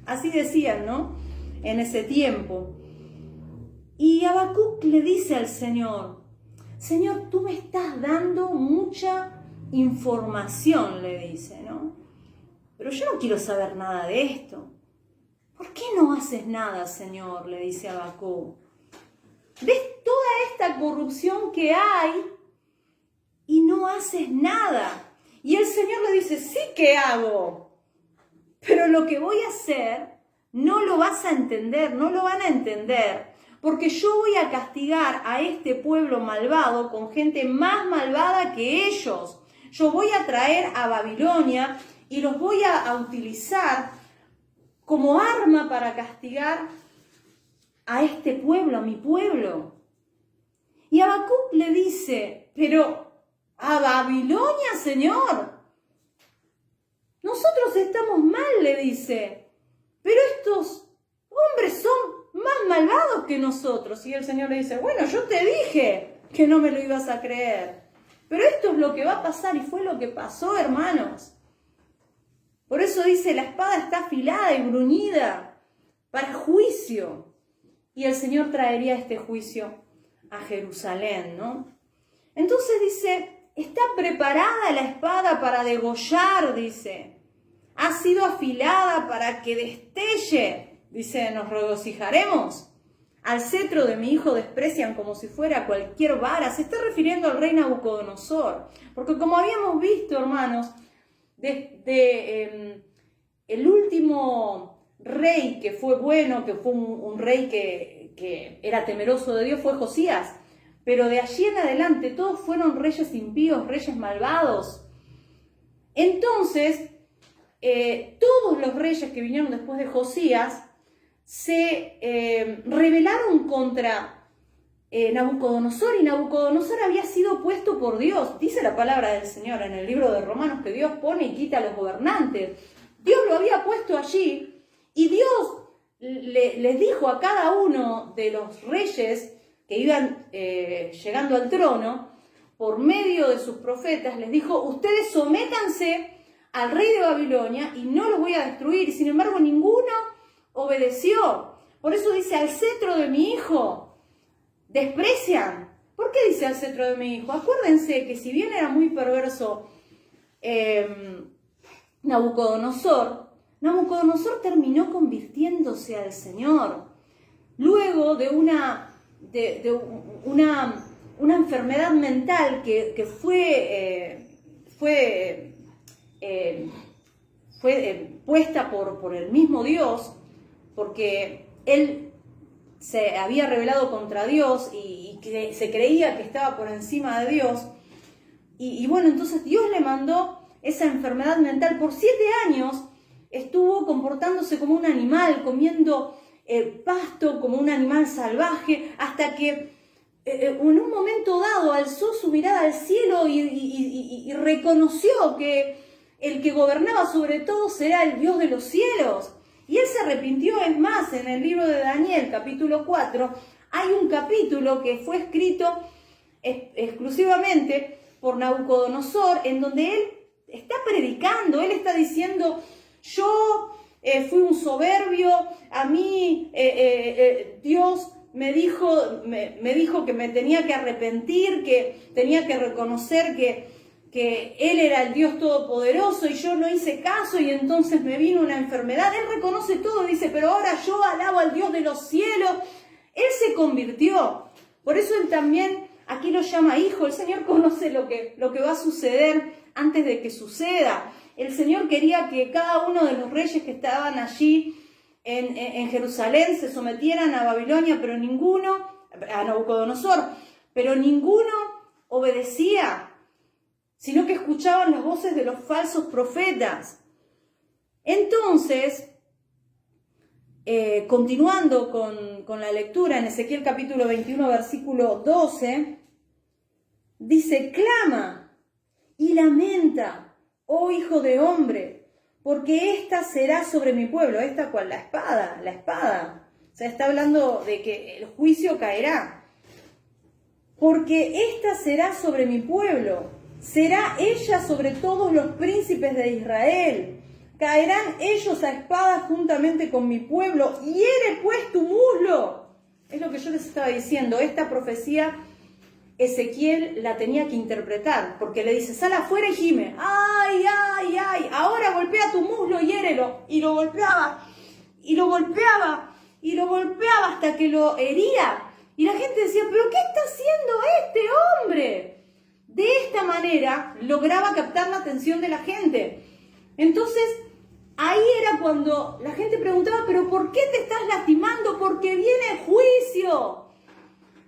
Así decían, ¿no? En ese tiempo. Y Habacuc le dice al Señor, Señor, tú me estás dando mucha información, le dice, ¿no? Pero yo no quiero saber nada de esto. ¿Por qué no haces nada, Señor?, le dice Habacuc. ¿Ves toda esta corrupción que hay y no haces nada? Y el Señor le dice, sí que hago, pero lo que voy a hacer no lo vas a entender, no lo van a entender, porque yo voy a castigar a este pueblo malvado con gente más malvada que ellos. Yo voy a traer a Babilonia y los voy a utilizar como arma para castigar a este pueblo, a mi pueblo. Y Habacuc le dice, pero ¿a Babilonia, Señor? Nosotros estamos mal, le dice, pero estos hombres son más malvados que nosotros. Y el Señor le dice, bueno, yo te dije que no me lo ibas a creer, pero esto es lo que va a pasar, y fue lo que pasó, hermanos. Por eso dice, la espada está afilada y bruñida para juicio. Y el Señor traería este juicio a Jerusalén, ¿no? Entonces dice, está preparada la espada para degollar, dice. Ha sido afilada para que destelle. Dice, nos regocijaremos. Al cetro de mi hijo desprecian como si fuera cualquier vara. Se está refiriendo al rey Nabucodonosor. Porque como habíamos visto, hermanos, el último rey que fue bueno, que fue un rey que era temeroso de Dios, fue Josías. Pero de allí en adelante todos fueron reyes impíos, reyes malvados. Entonces, todos los reyes que vinieron después de Josías se rebelaron contra Nabucodonosor, y Nabucodonosor había sido puesto por Dios. Dice la palabra del Señor en el libro de Romanos que Dios pone y quita a los gobernantes. Dios lo había puesto allí, y Dios les dijo a cada uno de los reyes que iban llegando al trono, por medio de sus profetas, les dijo, ustedes sométanse al rey de Babilonia y no los voy a destruir. Sin embargo, ninguno obedeció. Por eso dice, al cetro de mi hijo desprecian. ¿Por qué dice al cetro de mi hijo? Acuérdense que si bien era muy perverso Nabucodonosor terminó convirtiéndose al Señor. Luego de una enfermedad mental que fue puesta por el mismo Dios, porque él se había rebelado contra Dios y se creía que estaba por encima de Dios. Y bueno, entonces Dios le mandó esa enfermedad mental. Por 7 años estuvo comportándose como un animal, comiendo pasto como un animal salvaje, hasta que en un momento dado alzó su mirada al cielo y reconoció que el que gobernaba sobre todo será el Dios de los cielos. Y él se arrepintió. Es más, en el libro de Daniel, capítulo 4, hay un capítulo que fue escrito exclusivamente por Nabucodonosor, en donde él está predicando, él está diciendo, yo fui un soberbio, a mí Dios me dijo que me tenía que arrepentir, que tenía que reconocer que Él era el Dios Todopoderoso, y yo no hice caso, y entonces me vino una enfermedad. Él reconoce todo, dice, pero ahora yo alabo al Dios de los cielos. Él se convirtió. Por eso él también aquí lo llama hijo. El Señor conoce lo que va a suceder antes de que suceda. El Señor quería que cada uno de los reyes que estaban allí en Jerusalén se sometieran a Babilonia, pero ninguno, a Nabucodonosor, pero ninguno obedecía, sino que escuchaban las voces de los falsos profetas. Entonces, continuando con la lectura en Ezequiel capítulo 21, versículo 12, dice, clama y lamenta, oh hijo de hombre, porque esta será sobre mi pueblo. ¿Esta cuál? La espada. O sea, está hablando de que el juicio caerá. Porque esta será sobre mi pueblo, será ella sobre todos los príncipes de Israel. Caerán ellos a espada juntamente con mi pueblo. Hiere pues tu muslo. Es lo que yo les estaba diciendo. Esta profecía Ezequiel la tenía que interpretar, porque le dice, sal afuera y gime. ¡Ay, ay, ay! Ahora golpea tu muslo y hiérelo. Y lo golpeaba. y lo golpeaba hasta que lo hería. Y la gente decía, ¿pero qué está haciendo este hombre? De esta manera lograba captar la atención de la gente. Entonces, ahí era cuando la gente preguntaba, ¿pero por qué te estás lastimando? Porque viene juicio.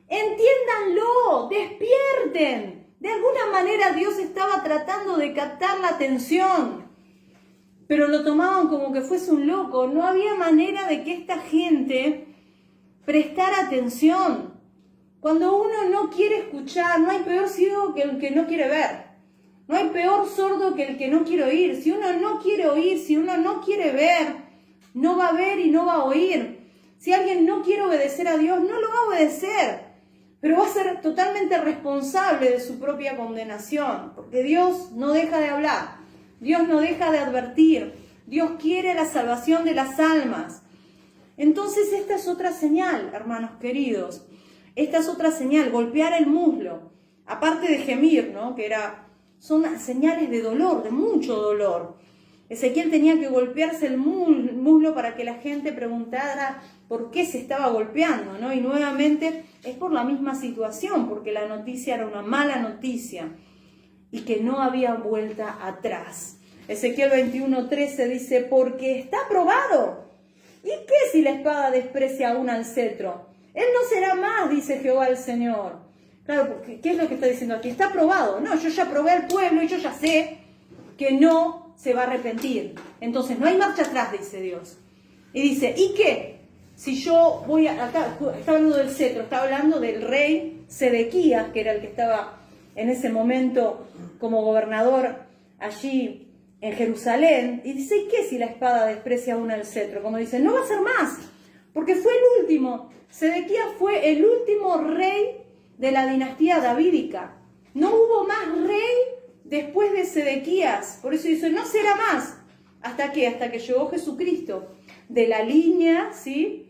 Entiéndanlo, despierten. De alguna manera Dios estaba tratando de captar la atención, pero lo tomaban como que fuese un loco. No había manera de que esta gente prestara atención. Cuando uno no quiere escuchar, no hay peor ciego que el que no quiere ver. No hay peor sordo que el que no quiere oír. Si uno no quiere oír, si uno no quiere ver, no va a ver y no va a oír. Si alguien no quiere obedecer a Dios, no lo va a obedecer, pero va a ser totalmente responsable de su propia condenación, porque Dios no deja de hablar, Dios no deja de advertir, Dios quiere la salvación de las almas. Entonces esta es otra señal, hermanos queridos, esta es otra señal, golpear el muslo, aparte de gemir, ¿no? Son señales de dolor, de mucho dolor. Ezequiel tenía que golpearse el muslo para que la gente preguntara por qué se estaba golpeando, ¿no? Y nuevamente es por la misma situación, porque la noticia era una mala noticia y que no había vuelta atrás. Ezequiel 21:13 dice, porque está probado. ¿Y qué si la espada desprecia aún al cetro? Él no será más, dice Jehová el Señor. Claro, ¿qué es lo que está diciendo aquí? Está probado. No, yo ya probé al pueblo y yo ya sé que no se va a arrepentir. Entonces no hay marcha atrás, dice Dios. Y dice, ¿y qué? Si yo voy acá, está hablando del cetro, está hablando del rey Sedequías, que era el que estaba en ese momento como gobernador allí en Jerusalén. Y dice, ¿y qué si la espada desprecia aún al cetro? Como dice, no va a ser más, porque fue el último. Sedequías fue el último rey de la dinastía davídica. No hubo más rey después de Sedequías. Por eso dice, no será más. ¿Hasta qué? Hasta que llegó Jesucristo, de la línea, ¿sí?,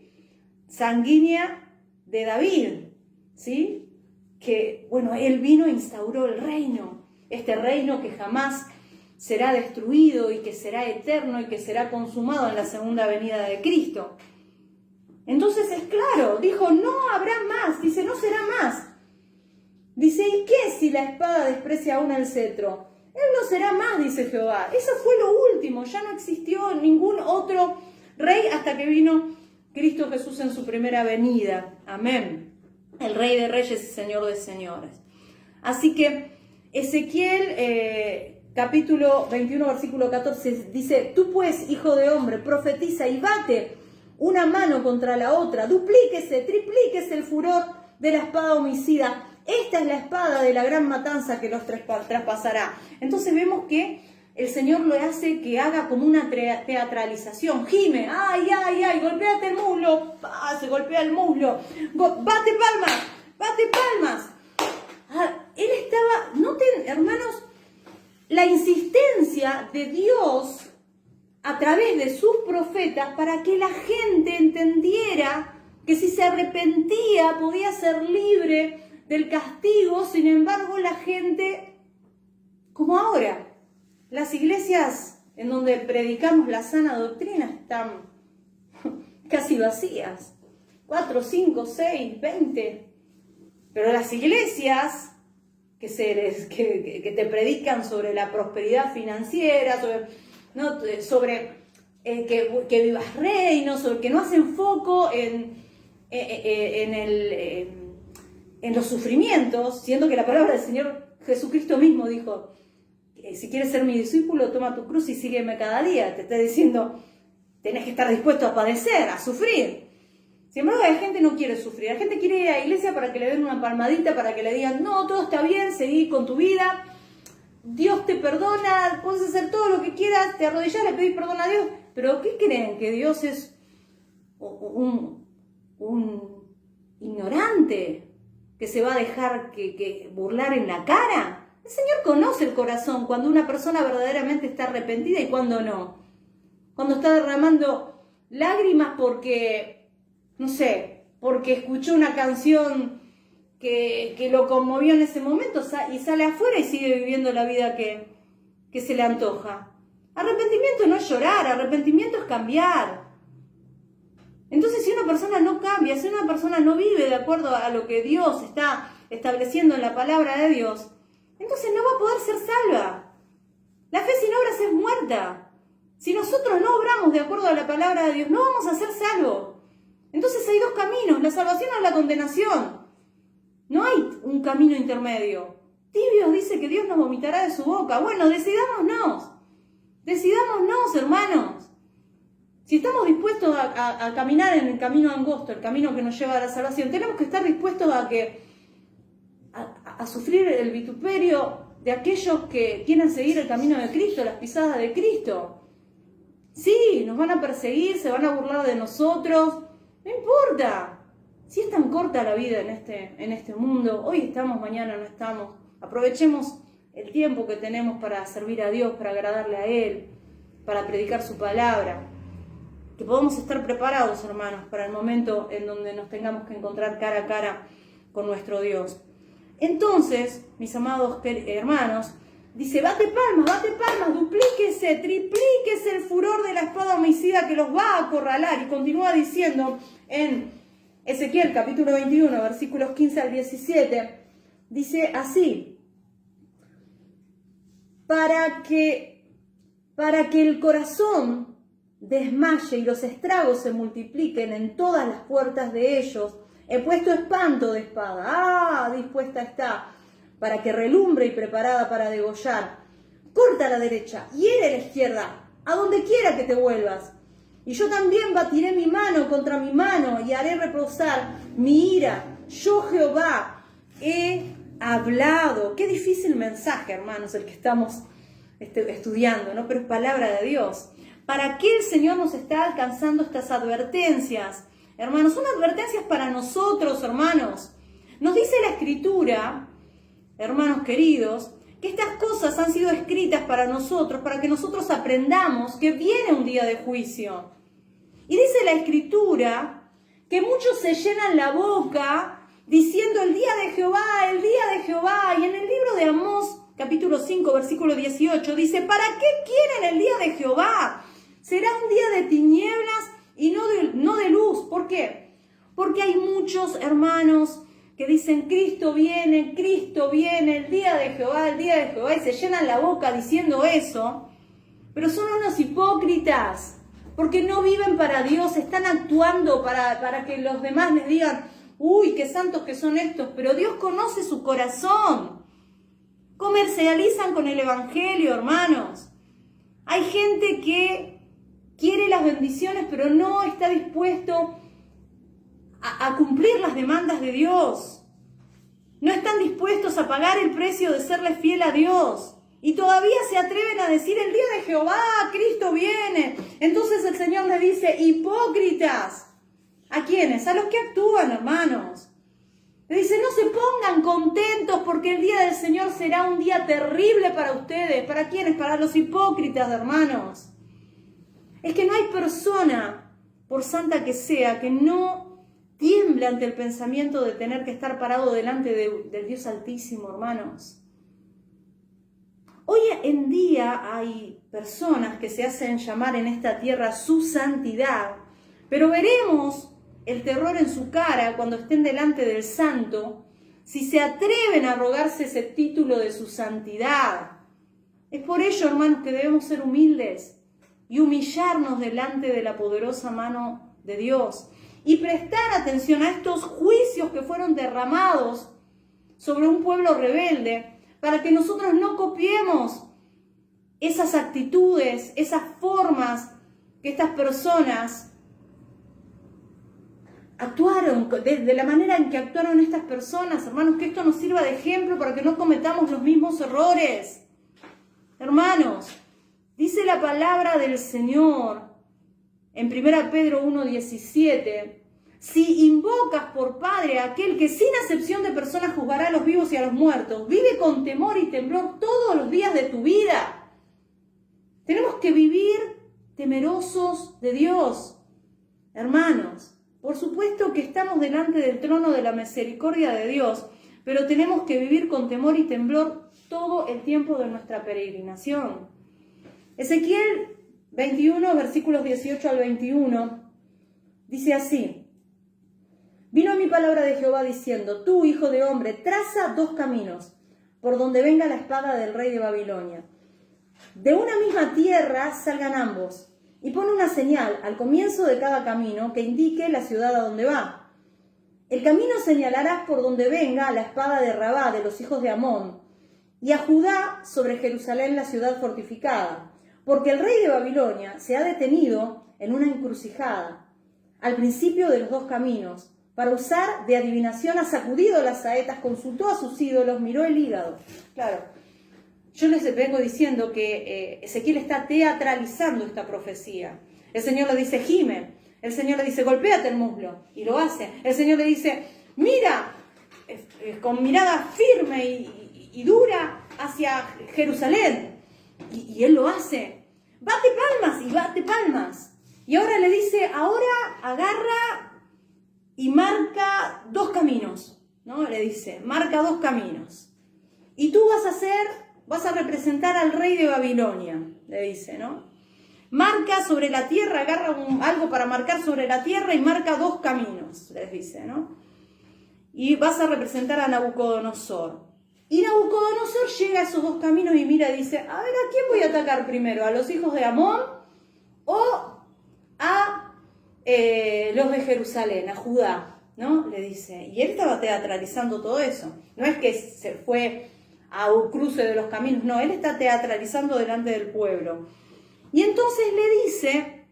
sanguínea de David, ¿sí? Que, bueno, él vino e instauró el reino. Este reino que jamás será destruido y que será eterno y que será consumado en la segunda venida de Cristo. Entonces es claro, dijo, no habrá más. Dice, no será más. Dice, ¿y qué si la espada desprecia aún el cetro? Él no será más, dice Jehová. Eso fue lo último. Ya no existió ningún otro rey hasta que vino Cristo Jesús en su primera venida. Amén. El Rey de Reyes y Señor de Señores. Así que Ezequiel, capítulo 21, versículo 14, dice, tú pues, hijo de hombre, profetiza y bate una mano contra la otra. Duplíquese, triplíquese el furor de la espada homicida. Esta es la espada de la gran matanza que los traspasará. Entonces vemos que el Señor lo hace que haga como una teatralización. Gime, ay, ay, ay, golpéate el muslo. Se golpea el muslo. Bate palmas, bate palmas. Él estaba, noten, hermanos, la insistencia de Dios a través de sus profetas para que la gente entendiera que si se arrepentía podía ser libre del castigo. Sin embargo, la gente, como ahora, las iglesias en donde predicamos la sana doctrina están casi vacías. 4, 5, 6, 20. Pero las iglesias que te predican sobre la prosperidad financiera, sobre que vivas reino, sobre que no hacen foco en los sufrimientos, siendo que la palabra del Señor Jesucristo mismo dijo, si quieres ser mi discípulo, toma tu cruz y sígueme cada día. Te está diciendo, tenés que estar dispuesto a padecer, a sufrir. Sin embargo, la gente no quiere sufrir. La gente quiere ir a la iglesia para que le den una palmadita, para que le digan, no, todo está bien, seguí con tu vida. Dios te perdona, puedes hacer todo lo que quieras, te arrodillás, le pedís perdón a Dios. Pero ¿qué creen? ¿Que Dios es un ignorante que se va a dejar que burlar en la cara? El Señor conoce el corazón cuando una persona verdaderamente está arrepentida y cuando no. Cuando está derramando lágrimas porque, no sé, porque escuchó una canción que lo conmovió en ese momento y sale afuera y sigue viviendo la vida que se le antoja. Arrepentimiento no es llorar, arrepentimiento es cambiar. Entonces, si una persona no cambia, si una persona no vive de acuerdo a lo que Dios está estableciendo en la palabra de Dios, entonces no va a poder ser salva. La fe sin obras es muerta. Si nosotros no obramos de acuerdo a la palabra de Dios, no vamos a ser salvos. Entonces hay dos caminos, la salvación o la condenación. No hay un camino intermedio. Tibios dice que Dios nos vomitará de su boca. Bueno, decidámonos. Decidámonos, hermanos. Si estamos dispuestos a caminar en el camino angosto, el camino que nos lleva a la salvación, tenemos que estar dispuestos a sufrir el vituperio de aquellos que quieren seguir el camino de Cristo, las pisadas de Cristo. Sí, nos van a perseguir, se van a burlar de nosotros, no importa. Si es tan corta la vida en este mundo, hoy estamos, mañana no estamos. Aprovechemos el tiempo que tenemos para servir a Dios, para agradarle a Él, para predicar su palabra. Que podamos estar preparados, hermanos, para el momento en donde nos tengamos que encontrar cara a cara con nuestro Dios. Entonces, mis amados hermanos, dice, bate palmas, duplíquese, triplíquese el furor de la espada homicida que los va a acorralar. Y continúa diciendo en Ezequiel capítulo 21, versículos 15 al 17, dice así, para que el corazón desmaye y los estragos se multipliquen en todas las puertas de ellos, he puesto espanto de espada, dispuesta está, para que relumbre y preparada para degollar. Corta a la derecha, hiere a la izquierda, a donde quiera que te vuelvas. Y yo también batiré mi mano contra mi mano y haré reposar mi ira. Yo, Jehová, he hablado. Qué difícil mensaje, hermanos, el que estamos estudiando, ¿no? Pero es palabra de Dios. ¿Para qué el Señor nos está alcanzando estas advertencias? Hermanos, son advertencias para nosotros, hermanos. Nos dice la Escritura, hermanos queridos, que estas cosas han sido escritas para nosotros, para que nosotros aprendamos que viene un día de juicio. Y dice la Escritura que muchos se llenan la boca diciendo el día de Jehová, el día de Jehová. Y en el libro de Amós, capítulo 5, versículo 18, dice, ¿para qué quieren el día de Jehová? Será un día de tinieblas y no de luz. ¿Por qué? Porque hay muchos hermanos que dicen Cristo viene, el día de Jehová, y se llenan la boca diciendo eso, pero son unos hipócritas, porque no viven para Dios, están actuando para que los demás les digan, uy, qué santos que son estos, pero Dios conoce su corazón. Comercializan con el Evangelio, hermanos. Hay gente que quiere las bendiciones, pero no está dispuesto a cumplir las demandas de Dios. No están dispuestos a pagar el precio de serle fiel a Dios. Y todavía se atreven a decir el día de Jehová, Cristo viene. Entonces el Señor les dice, hipócritas. ¿A quiénes? A los que actúan, hermanos. Le dice, no se pongan contentos porque el día del Señor será un día terrible para ustedes. ¿Para quiénes? Para los hipócritas, hermanos. Es que no hay persona, por santa que sea, que no tiembla ante el pensamiento de tener que estar parado delante del Dios Altísimo, hermanos. Hoy en día hay personas que se hacen llamar en esta tierra su santidad, pero veremos el terror en su cara cuando estén delante del Santo, si se atreven a arrogarse ese título de su santidad. Es por ello, hermanos, que debemos ser humildes y humillarnos delante de la poderosa mano de Dios y prestar atención a estos juicios que fueron derramados sobre un pueblo rebelde, para que nosotros no copiemos esas actitudes, esas formas que estas personas actuaron, de la manera en que actuaron estas personas, hermanos, que esto nos sirva de ejemplo para que no cometamos los mismos errores. Hermanos, dice la palabra del Señor en 1 Pedro 1:17, si invocas por Padre a aquel que sin acepción de personas juzgará a los vivos y a los muertos, vive con temor y temblor todos los días de tu vida. Tenemos que vivir temerosos de Dios, hermanos. Por supuesto que estamos delante del trono de la misericordia de Dios, pero tenemos que vivir con temor y temblor todo el tiempo de nuestra peregrinación. Ezequiel 21, versículos 18 al 21, Dice así: vino mi palabra de Jehová diciendo, tú, hijo de hombre, traza 2 caminos, por donde venga la espada del rey de Babilonia. De una misma tierra salgan ambos, y pon una señal al comienzo de cada camino que indique la ciudad a donde va. El camino señalarás por donde venga la espada de Rabá, de los hijos de Amón, y a Judá sobre Jerusalén, la ciudad fortificada, porque el rey de Babilonia se ha detenido en una encrucijada, al principio de los 2 caminos, para usar de adivinación, ha sacudido las saetas, consultó a sus ídolos, miró el hígado. Claro, yo les vengo diciendo que Ezequiel está teatralizando esta profecía. El Señor le dice, gime. El Señor le dice, golpéate el muslo. Y lo hace. El Señor le dice, mira, con mirada firme y dura hacia Jerusalén. Y él lo hace. Bate palmas y bate palmas. Y ahora le dice, ahora agarra y marca 2 caminos, ¿no? Le dice, marca 2 caminos. Y tú vas a representar al rey de Babilonia, le dice, ¿no? Marca sobre la tierra, agarra algo para marcar sobre la tierra y marca 2 caminos, les dice, ¿no? Y vas a representar a Nabucodonosor. Y Nabucodonosor llega a esos 2 caminos y mira y dice, a ver, ¿a quién voy a atacar primero? ¿A los hijos de Amón o a los de Jerusalén, a Judá? ¿No? Le dice. Y él estaba teatralizando todo eso. No es que se fue a un cruce de los caminos, no, él está teatralizando delante del pueblo. Y entonces le dice,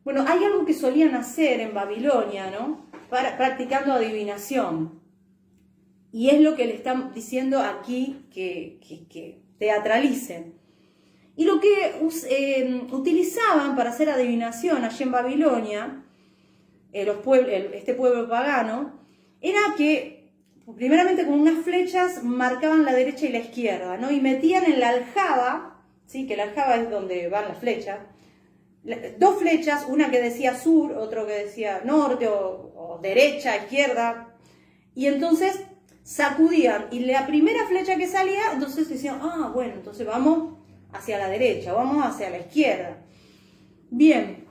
bueno, hay algo que solían hacer en Babilonia, ¿no? Practicando adivinación. Y es lo que le están diciendo aquí que teatralicen. Y lo que utilizaban para hacer adivinación allí en Babilonia, este pueblo pagano, era que primeramente con unas flechas marcaban la derecha y la izquierda, ¿no? Y metían en la aljaba, ¿sí? Que la aljaba es donde van las flechas, 2 flechas, una que decía sur, otro que decía norte o derecha, izquierda, y entonces sacudían, y la primera flecha que salía, entonces decían, ah, bueno, entonces vamos hacia la derecha, vamos hacia la izquierda. Bien,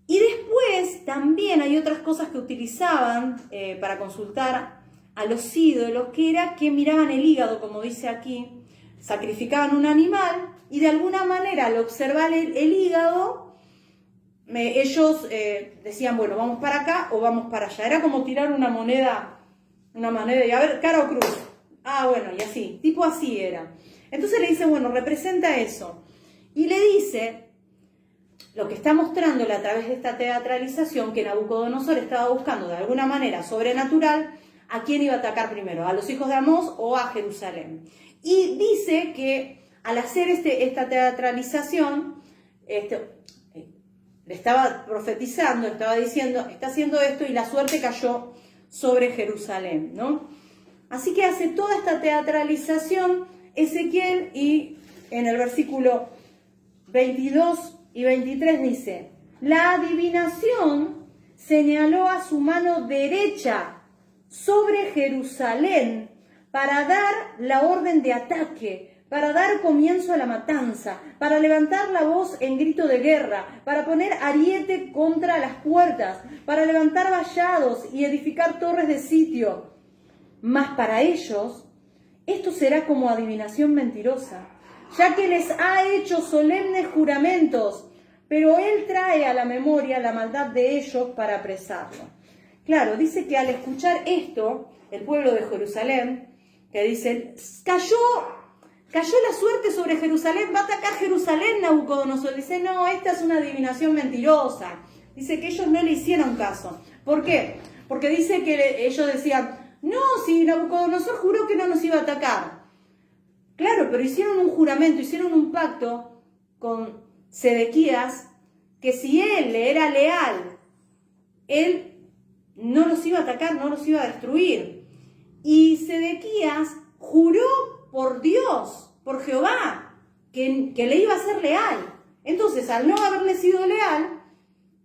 y después también hay otras cosas que utilizaban para consultar a los ídolos, que era que miraban el hígado, como dice aquí, sacrificaban un animal, y de alguna manera al observar el hígado, ellos decían, bueno, vamos para acá o vamos para allá. Era como tirar una moneda y a ver, cara o cruz. Ah, bueno, y así, tipo así era. Entonces le dice, bueno, representa eso. Y le dice, lo que está mostrándole a través de esta teatralización, que Nabucodonosor estaba buscando de alguna manera sobrenatural a quién iba a atacar primero, a los hijos de Amós o a Jerusalén. Y dice que al hacer esta teatralización, le estaba profetizando, estaba diciendo, está haciendo esto y la suerte cayó sobre Jerusalén, ¿no? Así que hace toda esta teatralización Ezequiel, y en el versículo 22 y 23 dice, la adivinación señaló a su mano derecha sobre Jerusalén para dar la orden de ataque, para dar comienzo a la matanza, para levantar la voz en grito de guerra, para poner ariete contra las puertas, para levantar vallados y edificar torres de sitio. Mas para ellos esto será como adivinación mentirosa, ya que les ha hecho solemnes juramentos, pero él trae a la memoria la maldad de ellos para apresarlo. Claro, dice que al escuchar esto, el pueblo de Jerusalén, que dice, cayó la suerte sobre Jerusalén, va a atacar Jerusalén Nabucodonosor. Dice, no, esta es una adivinación mentirosa. Dice que ellos no le hicieron caso. ¿Por qué? Porque dice que ellos decían, no, si Nabucodonosor juró que no nos iba a atacar. Claro, pero hicieron un juramento, hicieron un pacto con Sedequías, que si él le era leal, él no los iba a atacar, no los iba a destruir. Y Sedequías juró por Dios, por Jehová, que le iba a ser leal. Entonces, al no haberle sido leal,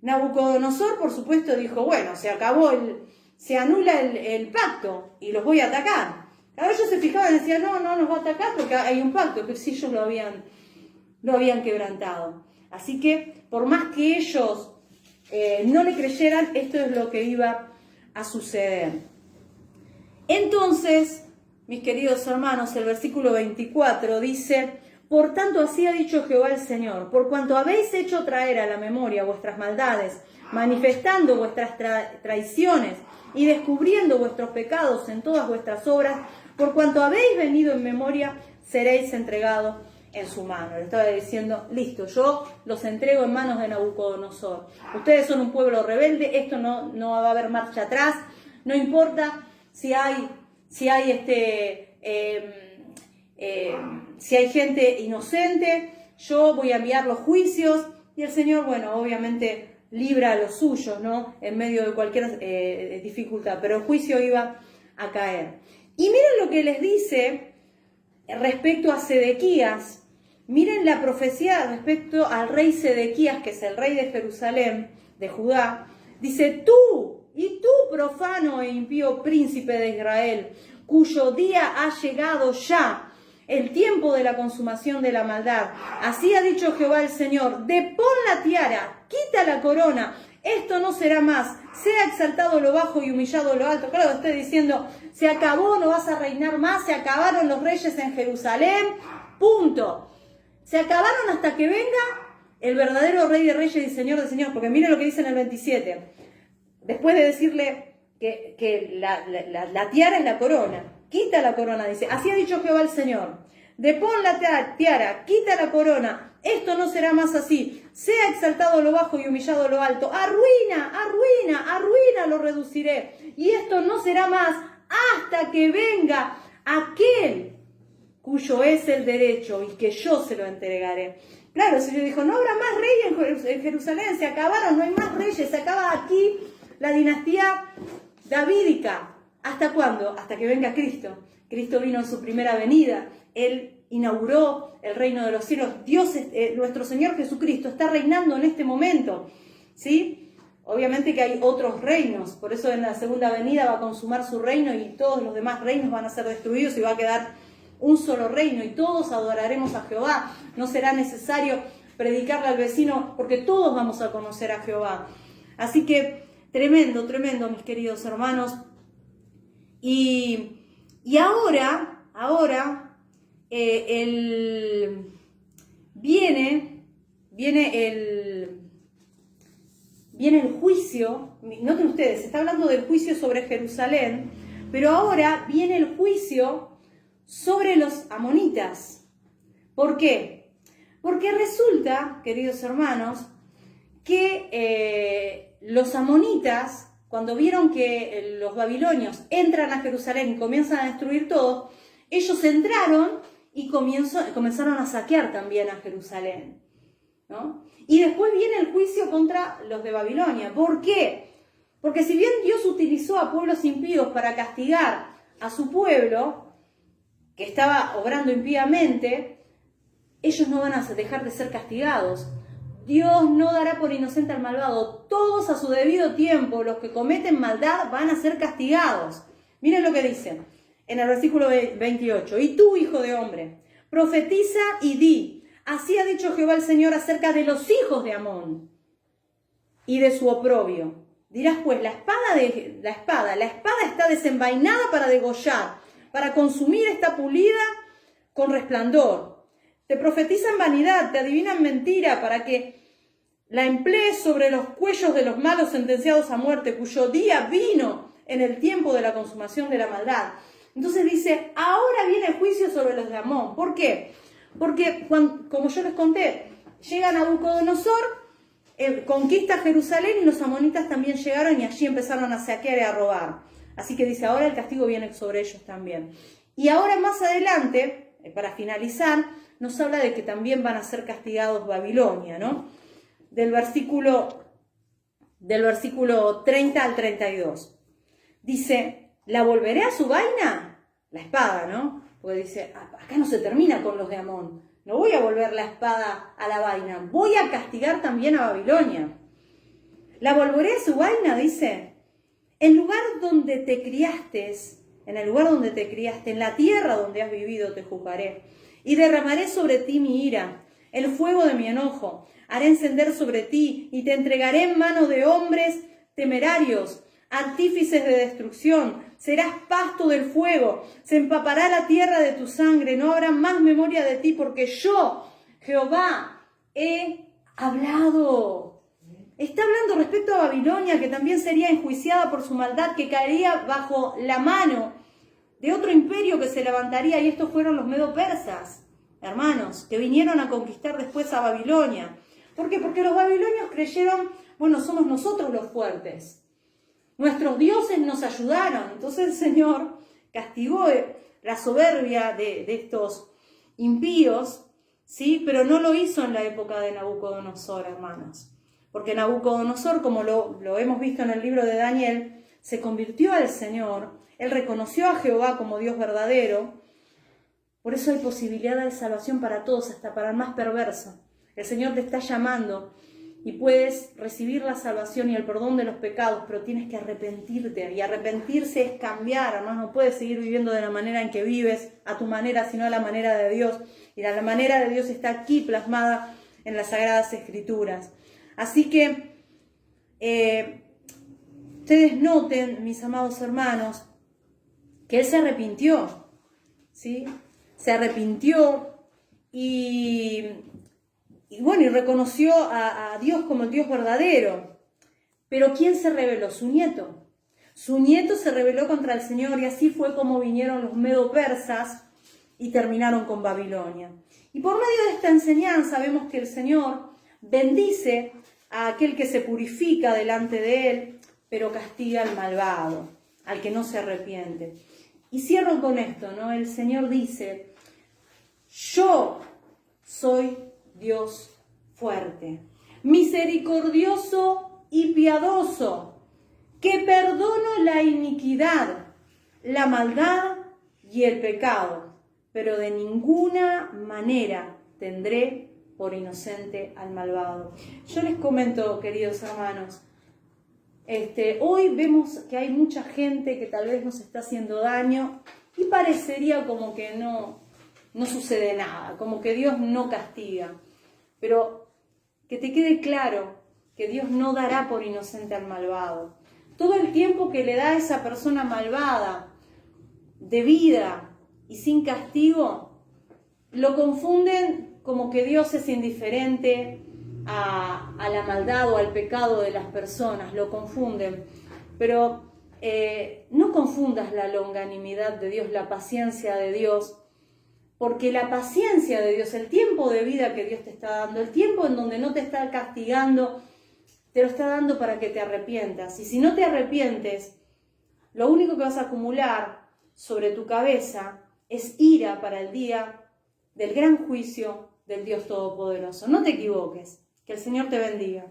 Nabucodonosor, por supuesto, dijo, bueno, se anula el pacto y los voy a atacar. Ahora ellos se fijaban y decían, no nos va a atacar porque hay un pacto, que si ellos lo habían quebrantado. Así que, por más que ellos no le creyeran, esto es lo que iba a suceder. Entonces, mis queridos hermanos, el versículo 24 dice: por tanto así ha dicho Jehová el Señor, por cuanto habéis hecho traer a la memoria vuestras maldades, manifestando vuestras traiciones y descubriendo vuestros pecados en todas vuestras obras, por cuanto habéis venido en memoria, seréis entregados en su mano. Le estaba diciendo, listo, yo los entrego en manos de Nabucodonosor. Ustedes son un pueblo rebelde, esto no va a haber marcha atrás, no importa si hay gente inocente, yo voy a enviar los juicios. Y el Señor, bueno, obviamente libra a los suyos, ¿no? En medio de cualquier dificultad, pero el juicio iba a caer. Y miren lo que les dice respecto a Sedequías. Miren la profecía respecto al rey Sedequías, que es el rey de Jerusalén, de Judá. Dice: tú, profano e impío príncipe de Israel, cuyo día ha llegado ya, el tiempo de la consumación de la maldad. Así ha dicho Jehová el Señor: depón la tiara, quita la corona, esto no será más, sea exaltado lo bajo y humillado lo alto. Claro, estoy diciendo, se acabó, no vas a reinar más, se acabaron los reyes en Jerusalén, punto. Se acabaron hasta que venga el verdadero rey de reyes y señor de señores, porque miren lo que dice en el 27. Después de decirle que la tiara es la corona, quita la corona, dice: así ha dicho Jehová el Señor, depón la tiara, quita la corona, esto no será más así, sea exaltado lo bajo y humillado lo alto, arruina lo reduciré, y esto no será más hasta que venga aquel cuyo es el derecho y que yo se lo entregaré. Claro, el Señor dijo: no habrá más reyes en Jerusalén, se acabaron, no hay más reyes, se acaba aquí la dinastía davídica. ¿Hasta cuándo? Hasta que venga Cristo. Cristo vino en su primera venida, Él inauguró el reino de los cielos. Dios, nuestro Señor Jesucristo, está reinando en este momento, ¿sí? Obviamente que hay otros reinos, por eso en la segunda venida va a consumar su reino y todos los demás reinos van a ser destruidos y va a quedar un solo reino y todos adoraremos a Jehová. No será necesario predicarle al vecino porque todos vamos a conocer a Jehová. Así que tremendo, mis queridos hermanos. Y ahora viene el juicio. Noten ustedes, se está hablando del juicio sobre Jerusalén, pero ahora viene el juicio sobre los amonitas. ¿Por qué? Porque resulta, queridos hermanos, que los amonitas, cuando vieron que los babilonios entran a Jerusalén y comienzan a destruir todo, ellos entraron y comenzaron a saquear también a Jerusalén, ¿no? Y después viene el juicio contra los de Babilonia. ¿Por qué? Porque si bien Dios utilizó a pueblos impíos para castigar a su pueblo, que estaba obrando impíamente, ellos no van a dejar de ser castigados. Dios no dará por inocente al malvado. Todos a su debido tiempo, los que cometen maldad, van a ser castigados. Miren lo que dice en el versículo 28. Y tú, hijo de hombre, profetiza y di: así ha dicho Jehová el Señor acerca de los hijos de Amón y de su oprobio. Dirás pues: la espada está desenvainada para degollar, para consumir está pulida con resplandor. Te profetizan vanidad, te adivinan mentira, para que la emplees sobre los cuellos de los malos sentenciados a muerte, cuyo día vino en el tiempo de la consumación de la maldad. Entonces dice, ahora viene el juicio sobre los de Amón. ¿Por qué? Porque, como yo les conté, llega Nabucodonosor, conquista Jerusalén y los amonitas también llegaron y allí empezaron a saquear y a robar. Así que dice, ahora el castigo viene sobre ellos también. Y ahora más adelante, para finalizar, nos habla de que también van a ser castigados Babilonia, ¿no? Del versículo 30 al 32. Dice, ¿la volveré a su vaina? La espada, ¿no? Porque dice, acá no se termina con los de Amón. No voy a volver la espada a la vaina. Voy a castigar también a Babilonia. ¿La volveré a su vaina? Dice, en el lugar donde te criaste, en la tierra donde has vivido te juzgaré. Y derramaré sobre ti mi ira, el fuego de mi enojo. Haré encender sobre ti y te entregaré en mano de hombres temerarios, artífices de destrucción. Serás pasto del fuego, se empapará la tierra de tu sangre, no habrá más memoria de ti, porque yo, Jehová, he hablado. Está hablando respecto a Babilonia, que también sería enjuiciada por su maldad, que caería bajo la mano de otro imperio que se levantaría, y estos fueron los medo-persas, hermanos, que vinieron a conquistar después a Babilonia. ¿Por qué? Porque los babilonios creyeron, bueno, somos nosotros los fuertes. Nuestros dioses nos ayudaron. Entonces el Señor castigó la soberbia de estos impíos, ¿sí? Pero no lo hizo en la época de Nabucodonosor, hermanos. Porque Nabucodonosor, como lo hemos visto en el libro de Daniel, se convirtió al Señor. Él reconoció a Jehová como Dios verdadero. Por eso hay posibilidad de salvación para todos, hasta para el más perverso. El Señor te está llamando y puedes recibir la salvación y el perdón de los pecados, pero tienes que arrepentirte. Y arrepentirse es cambiar, hermano. No puedes seguir viviendo de la manera en que vives, a tu manera, sino a la manera de Dios. Y la manera de Dios está aquí plasmada en las Sagradas Escrituras. Así que ustedes noten, mis amados hermanos, que Él se arrepintió, ¿sí? Se arrepintió y reconoció a Dios como el Dios verdadero. Pero ¿quién se rebeló? Su nieto. Su nieto se rebeló contra el Señor y así fue como vinieron los medo-persas y terminaron con Babilonia. Y por medio de esta enseñanza vemos que el Señor bendice a aquel que se purifica delante de Él, pero castiga al malvado, al que no se arrepiente. Y cierro con esto, ¿no? El Señor dice, yo soy Dios fuerte, misericordioso y piadoso, que perdono la iniquidad, la maldad y el pecado, pero de ninguna manera tendré por inocente al malvado. Yo les comento, queridos hermanos, hoy vemos que hay mucha gente que tal vez nos está haciendo daño y parecería como que no sucede nada, como que Dios no castiga. Pero que te quede claro que Dios no dará por inocente al malvado. Todo el tiempo que le da a esa persona malvada de vida y sin castigo, lo confunden como que Dios es indiferente a la maldad o al pecado de las personas, lo confunden. Pero no confundas la longanimidad de Dios, la paciencia de Dios, porque la paciencia de Dios, el tiempo de vida que Dios te está dando, el tiempo en donde no te está castigando, te lo está dando para que te arrepientas. Y si no te arrepientes, lo único que vas a acumular sobre tu cabeza es ira para el día del gran juicio del Dios Todopoderoso. No te equivoques. Que el Señor te bendiga.